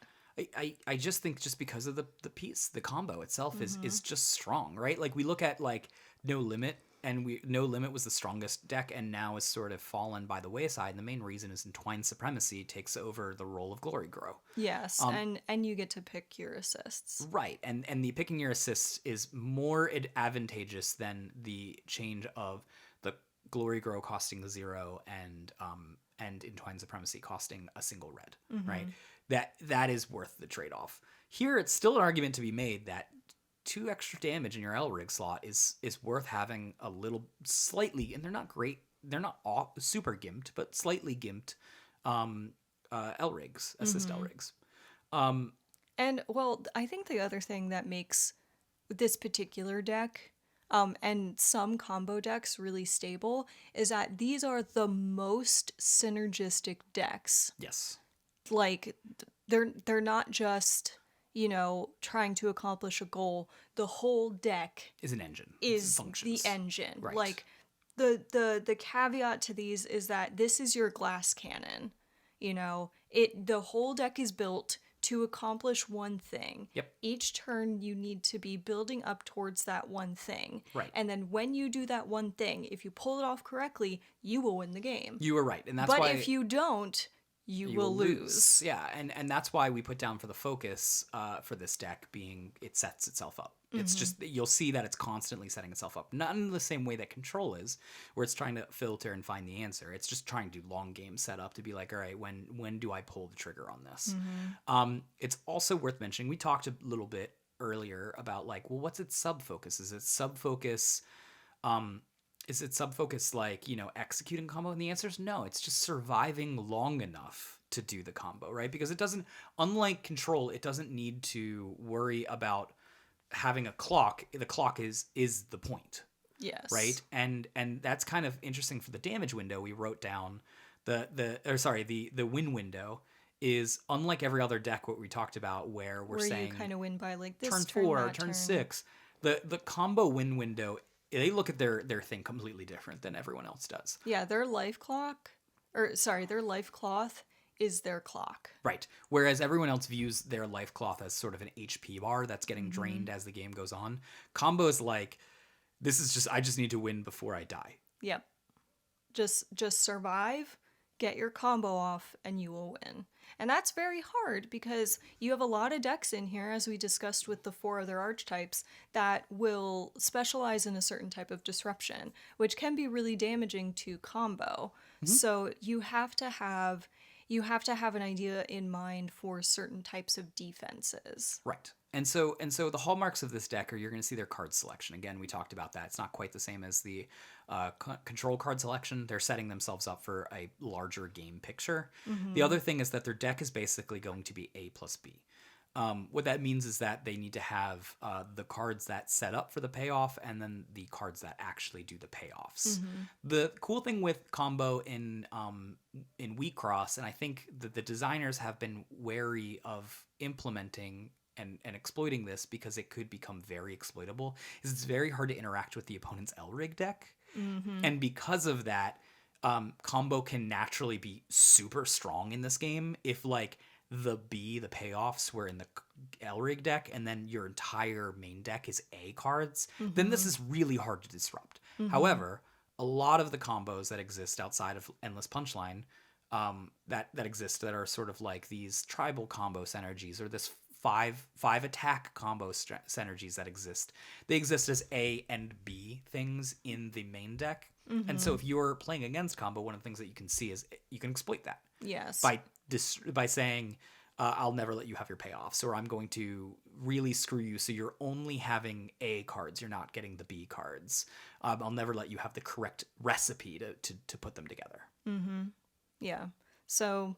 I just think just because of the piece, the combo itself is just strong, right? Like we look at like No Limit, and No Limit was the strongest deck and now is sort of fallen by the wayside. And the main reason is Entwined Supremacy takes over the role of Glory Grow. Yes, and you get to pick your assists. Right, and the picking your assists is more advantageous than the change of the Glory Grow costing 0 and Entwined Supremacy costing a single red, right? That is worth the trade-off. Here, it's still an argument to be made that 2 extra damage in your Elrig slot is worth having a little slightly, and they're not great, they're not super gimped, but slightly gimped Elrigs, assist Elrigs. And well, I think the other thing that makes this particular deck and some combo decks really stable, is that these are the most synergistic decks. Yes. Like, they're not just, trying to accomplish a goal. The whole deck Is an engine. is Functions. the engine. Right. Like, the caveat to these is that this is your glass cannon. The whole deck is built to accomplish one thing. Yep. Each turn you need to be building up towards that one thing. Right. And then when you do that one thing, if you pull it off correctly, you will win the game. You were right. And that's but why if you don't, you will lose. Yeah, and that's why we put down for the focus for this deck being it sets itself up. It's just, you'll see that it's constantly setting itself up. Not in the same way that Control is, where it's trying to filter and find the answer. It's just trying to do long game setup to be like, all right, when do I pull the trigger on this? It's also worth mentioning, we talked a little bit earlier about like, well, what's its sub-focus? Is it sub-focus like, executing combo? And the answer is no. It's just surviving long enough to do the combo, right? Because it doesn't, unlike Control, it doesn't need to worry about having a clock. The clock is the point. Yes. Right? And that's kind of interesting for the damage window. We wrote down the win window is unlike every other deck what we talked about where saying you kind of win by like this turn turn 4, turn 6. The combo win window, they look at their thing completely different than everyone else does. Yeah, their life cloth is their clock. Right. Whereas everyone else views their life cloth as sort of an HP bar that's getting drained as the game goes on. Combo is like, I just need to win before I die. Yep. Just survive, get your combo off, and you will win. And that's very hard because you have a lot of decks in here, as we discussed with the 4 other archetypes, that will specialize in a certain type of disruption, which can be really damaging to combo. So you have to have an idea in mind for certain types of defenses. Right. And so the hallmarks of this deck are you're going to see their card selection. Again, we talked about that. It's not quite the same as the Control card selection. They're setting themselves up for a larger game picture. The other thing is that their deck is basically going to be A plus B. What that means is that they need to have the cards that set up for the payoff and then the cards that actually do the payoffs. The cool thing with combo in Wixoss, and I think that the designers have been wary of implementing and exploiting this because it could become very exploitable, is it's very hard to interact with the opponent's Elrig deck. And because of that, combo can naturally be super strong in this game if like the payoffs were in the Elrig deck and then your entire main deck is A cards, then this is really hard to disrupt. However, a lot of the combos that exist outside of Endless Punchline that exist that are sort of like these tribal combo synergies or this five attack combo synergies that exist. They exist as A and B things in the main deck. And so if you're playing against combo, one of the things that you can see is you can exploit that. Yes. By saying, I'll never let you have your payoffs, or I'm going to really screw you so you're only having A cards, you're not getting the B cards. I'll never let you have the correct recipe to put them together. Yeah. So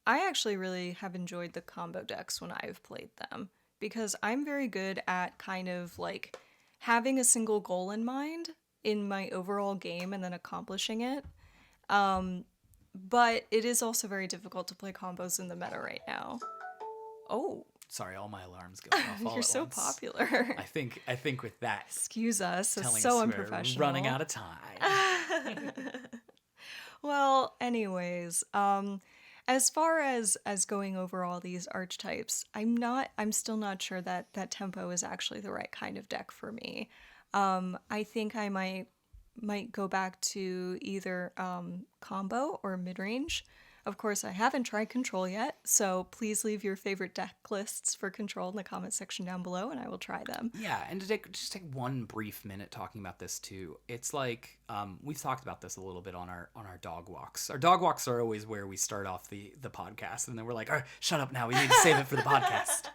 I actually really have enjoyed the combo decks when I've played them because I'm very good at kind of like having a single goal in mind in my overall game and then accomplishing it. But it is also very difficult to play combos in the meta right now. Oh. Sorry, all my alarms go off all You're at so once. popular. I think with that. Excuse us. It's telling so us unprofessional. We're running out of time. Well, anyways, as far as going over all these archetypes, I'm still not sure that tempo is actually the right kind of deck for me. I think I might go back to either combo or mid-range. Of course, I haven't tried Control yet, so please leave your favorite deck lists for Control in the comment section down below, and I will try them. Yeah, and to just take one brief minute talking about this too. It's like we've talked about this a little bit on our dog walks. Our dog walks are always where we start off the podcast, and then we're like, all right, shut up now. We need to save it for the podcast.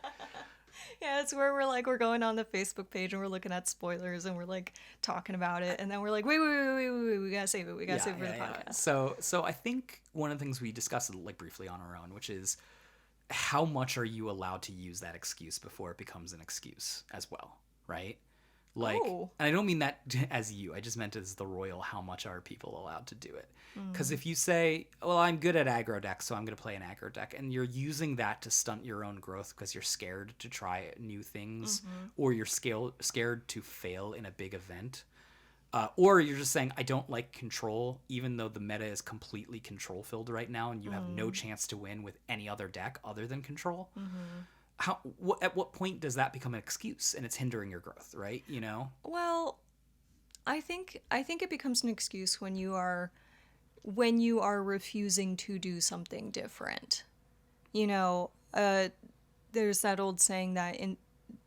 Yeah, it's where we're going on the Facebook page and we're looking at spoilers and we're like talking about it, and then we're like, wait, we gotta save it. We gotta save it for the podcast. So I think one of the things we discussed like briefly on our own, which is how much are you allowed to use that excuse before it becomes an excuse as well, right? Like, Oh. and I don't mean that as you. I just meant as the royal, how much are people allowed to do it? Because if you say, well, I'm good at aggro decks, so I'm going to play an aggro deck, and you're using that to stunt your own growth because you're scared to try new things, or you're scared to fail in a big event, or you're just saying, I don't like control, even though the meta is completely control-filled right now, and you have no chance to win with any other deck other than control. At what point does that become an excuse and it's hindering your growth, right? You know? Well, I think it becomes an excuse when you are refusing to do something different. You know, there's that old saying that in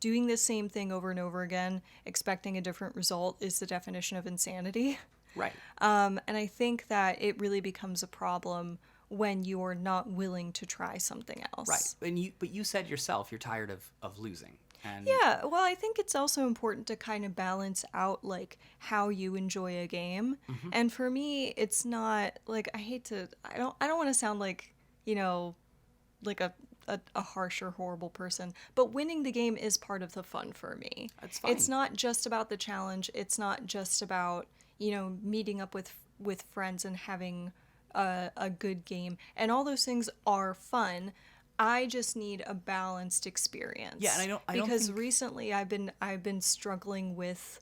doing the same thing over and over again, expecting a different result is the definition of insanity. Right. And I think that it really becomes a problem when you're not willing to try something else. Right. But you said yourself you're tired of losing. And Yeah, well, I think it's also important to kind of balance out like how you enjoy a game. And for me, it's not like I don't want to sound like, you know, like a harsh or horrible person, but winning the game is part of the fun for me. That's fine. It's not just about the challenge. It's not just about, you know, meeting up with friends and having a good game. And all those things are fun. I just need a balanced experience. Yeah, and I don't because think... recently I've been struggling with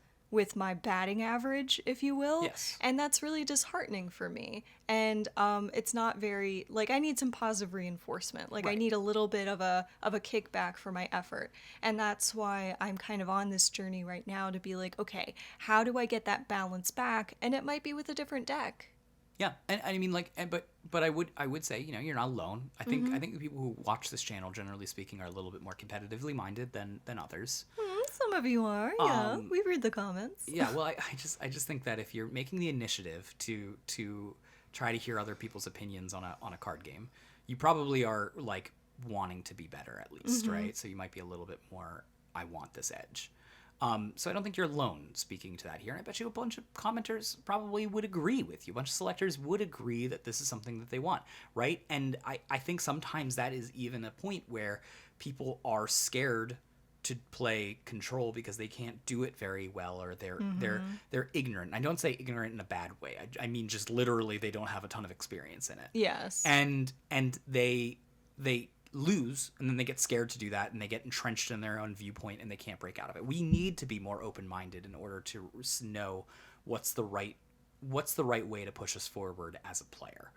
my batting average, if you will. Yes. And that's really disheartening for me. And it's not very, like, I need some positive reinforcement. Like, I Right. need a little bit of a kickback for my effort. And that's why I'm kind of on this journey right now to be like, okay, how do I get that balance back? And it might be with a different deck. Yeah, and I mean, like, but I would say, you know, you're not alone. I think the people who watch this channel, generally speaking, are a little bit more competitively minded than others. Some of you are, yeah. We read the comments. Yeah, well, I just think that if you're making the initiative to try to hear other people's opinions on a card game, you probably are like wanting to be better at least, right? So you might be a little bit more, I want this edge. So I don't think you're alone speaking to that here. And I bet you a bunch of commenters probably would agree with you. A bunch of selectors would agree that this is something that they want, right? And I think sometimes that is even a point where people are scared to play control because they can't do it very well, or they're ignorant. I don't say ignorant in a bad way. I mean just literally they don't have a ton of experience in it. Yes. And they lose, and then they get scared to do that, and they get entrenched in their own viewpoint, and they can't break out of it. We need to be more open-minded in order to know what's the right way to push us forward as a player.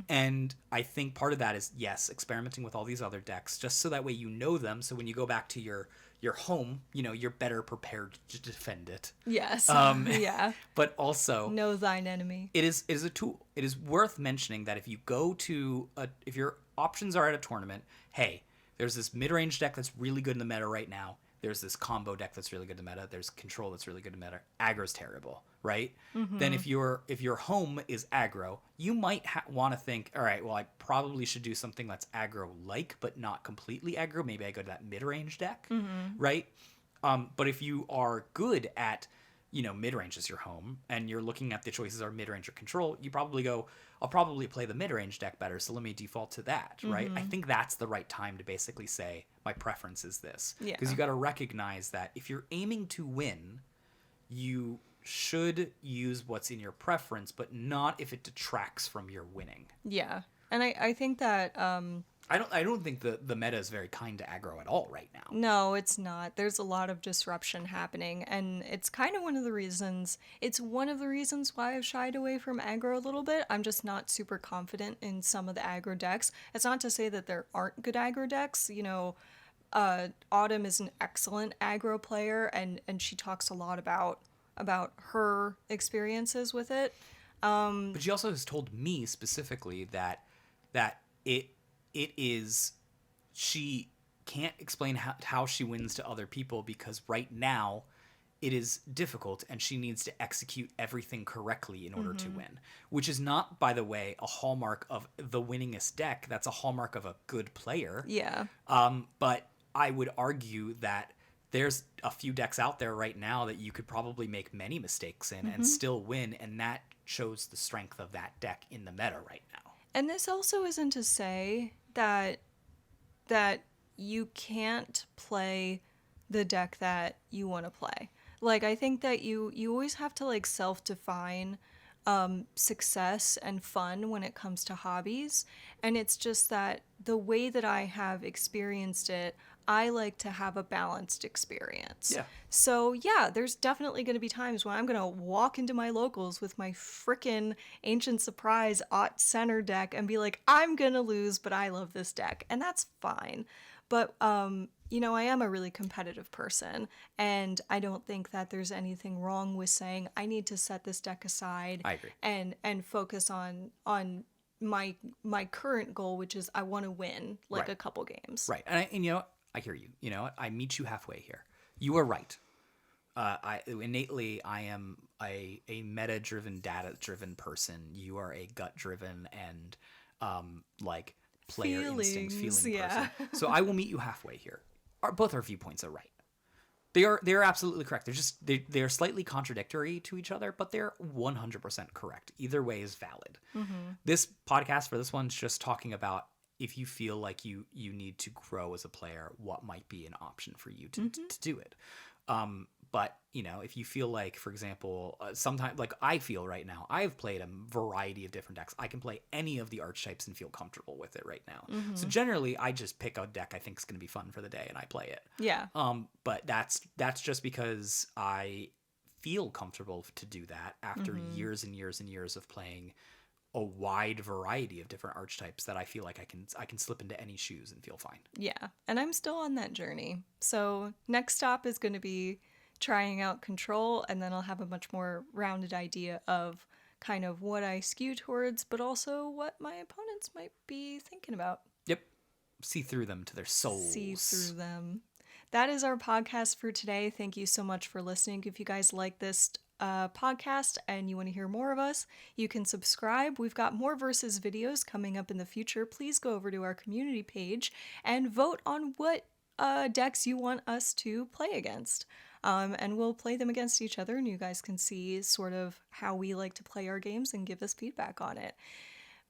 And I think part of that is, yes, experimenting with all these other decks, just so that way you know them, so when you go back to your home, you know, you're better prepared to defend it. Yes. Yeah. But also, know thine enemy. It is a tool. It is worth mentioning that if you go to if your options are at a tournament, hey, there's this mid-range deck that's really good in the meta right now. There's this combo deck that's really good in the meta. There's control that's really good in the meta. Aggro's terrible, right? Then if your home is aggro, you might want to think, all right, well, I probably should do something that's aggro-like, but not completely aggro. Maybe I go to that mid-range deck, right? But if you are good at, you know, mid-range is your home, and you're looking at the choices are mid-range or control, you probably go, I'll probably play the mid-range deck better, so let me default to that, right? I think that's the right time to basically say, my preference is this. Because you got to recognize that if you're aiming to win, you should use what's in your preference, but not if it detracts from your winning. Yeah. And I think that... I don't think the meta is very kind to aggro at all right now. No, it's not. There's a lot of disruption happening, and it's kind of one of the reasons why I've shied away from aggro a little bit. I'm just not super confident in some of the aggro decks. It's not to say that there aren't good aggro decks. You know, Autumn is an excellent aggro player, and she talks a lot about her experiences with it. But she also has told me specifically that it is, she can't explain how she wins to other people because right now it is difficult and she needs to execute everything correctly in order to win, which is not, by the way, a hallmark of the winningest deck. That's a hallmark of a good player. Yeah. But I would argue that there's a few decks out there right now that you could probably make many mistakes in and still win, and that shows the strength of that deck in the meta right now. And this also isn't to say that you can't play the deck that you want to play. Like, I think that you always have to like self-define success and fun when it comes to hobbies. And it's just that the way that I have experienced it, I like to have a balanced experience. Yeah. So, yeah, there's definitely going to be times when I'm going to walk into my locals with my frickin' Ancient Surprise Ought Center deck and be like, I'm going to lose, but I love this deck. And that's fine. But, you know, I am a really competitive person, and I don't think that there's anything wrong with saying I need to set this deck aside I agree. and focus on my current goal, which is I want to win like Right. a couple games. Right. And you know what? I hear you. You know what? I meet you halfway here. You are right. Innately, I am a meta-driven, data-driven person. You are a gut-driven and like player instincts feeling yeah. person. So I will meet you halfway here. Both our viewpoints are right. They are absolutely correct. They're just they are slightly contradictory to each other, but they're 100% correct. Either way is valid. This podcast for this one's just talking about if you feel like you need to grow as a player, what might be an option for you to do it. But, you know, if you feel like, for example, sometimes, like I feel right now, I've played a variety of different decks. I can play any of the archetypes and feel comfortable with it right now. So generally, I just pick a deck I think is going to be fun for the day and I play it. Yeah. But that's just because I feel comfortable to do that after years and years and years of playing a wide variety of different archetypes that I feel like I can slip into any shoes and feel fine. Yeah. And I'm still on that journey. So next stop is going to be trying out Control, and then I'll have a much more rounded idea of kind of what I skew towards, but also what my opponents might be thinking about. Yep. See through them to their souls. See through them. That is our podcast for today. Thank you so much for listening. If you guys like this podcast and you want to hear more of us, you can subscribe. We've got more Versus videos coming up in the future. Please go over to our community page and vote on what decks you want us to play against. And we'll play them against each other, and you guys can see sort of how we like to play our games and give us feedback on it.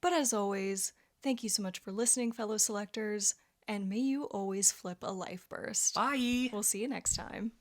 But as always, thank you so much for listening, fellow selectors, and may you always flip a life burst. Bye. We'll see you next time.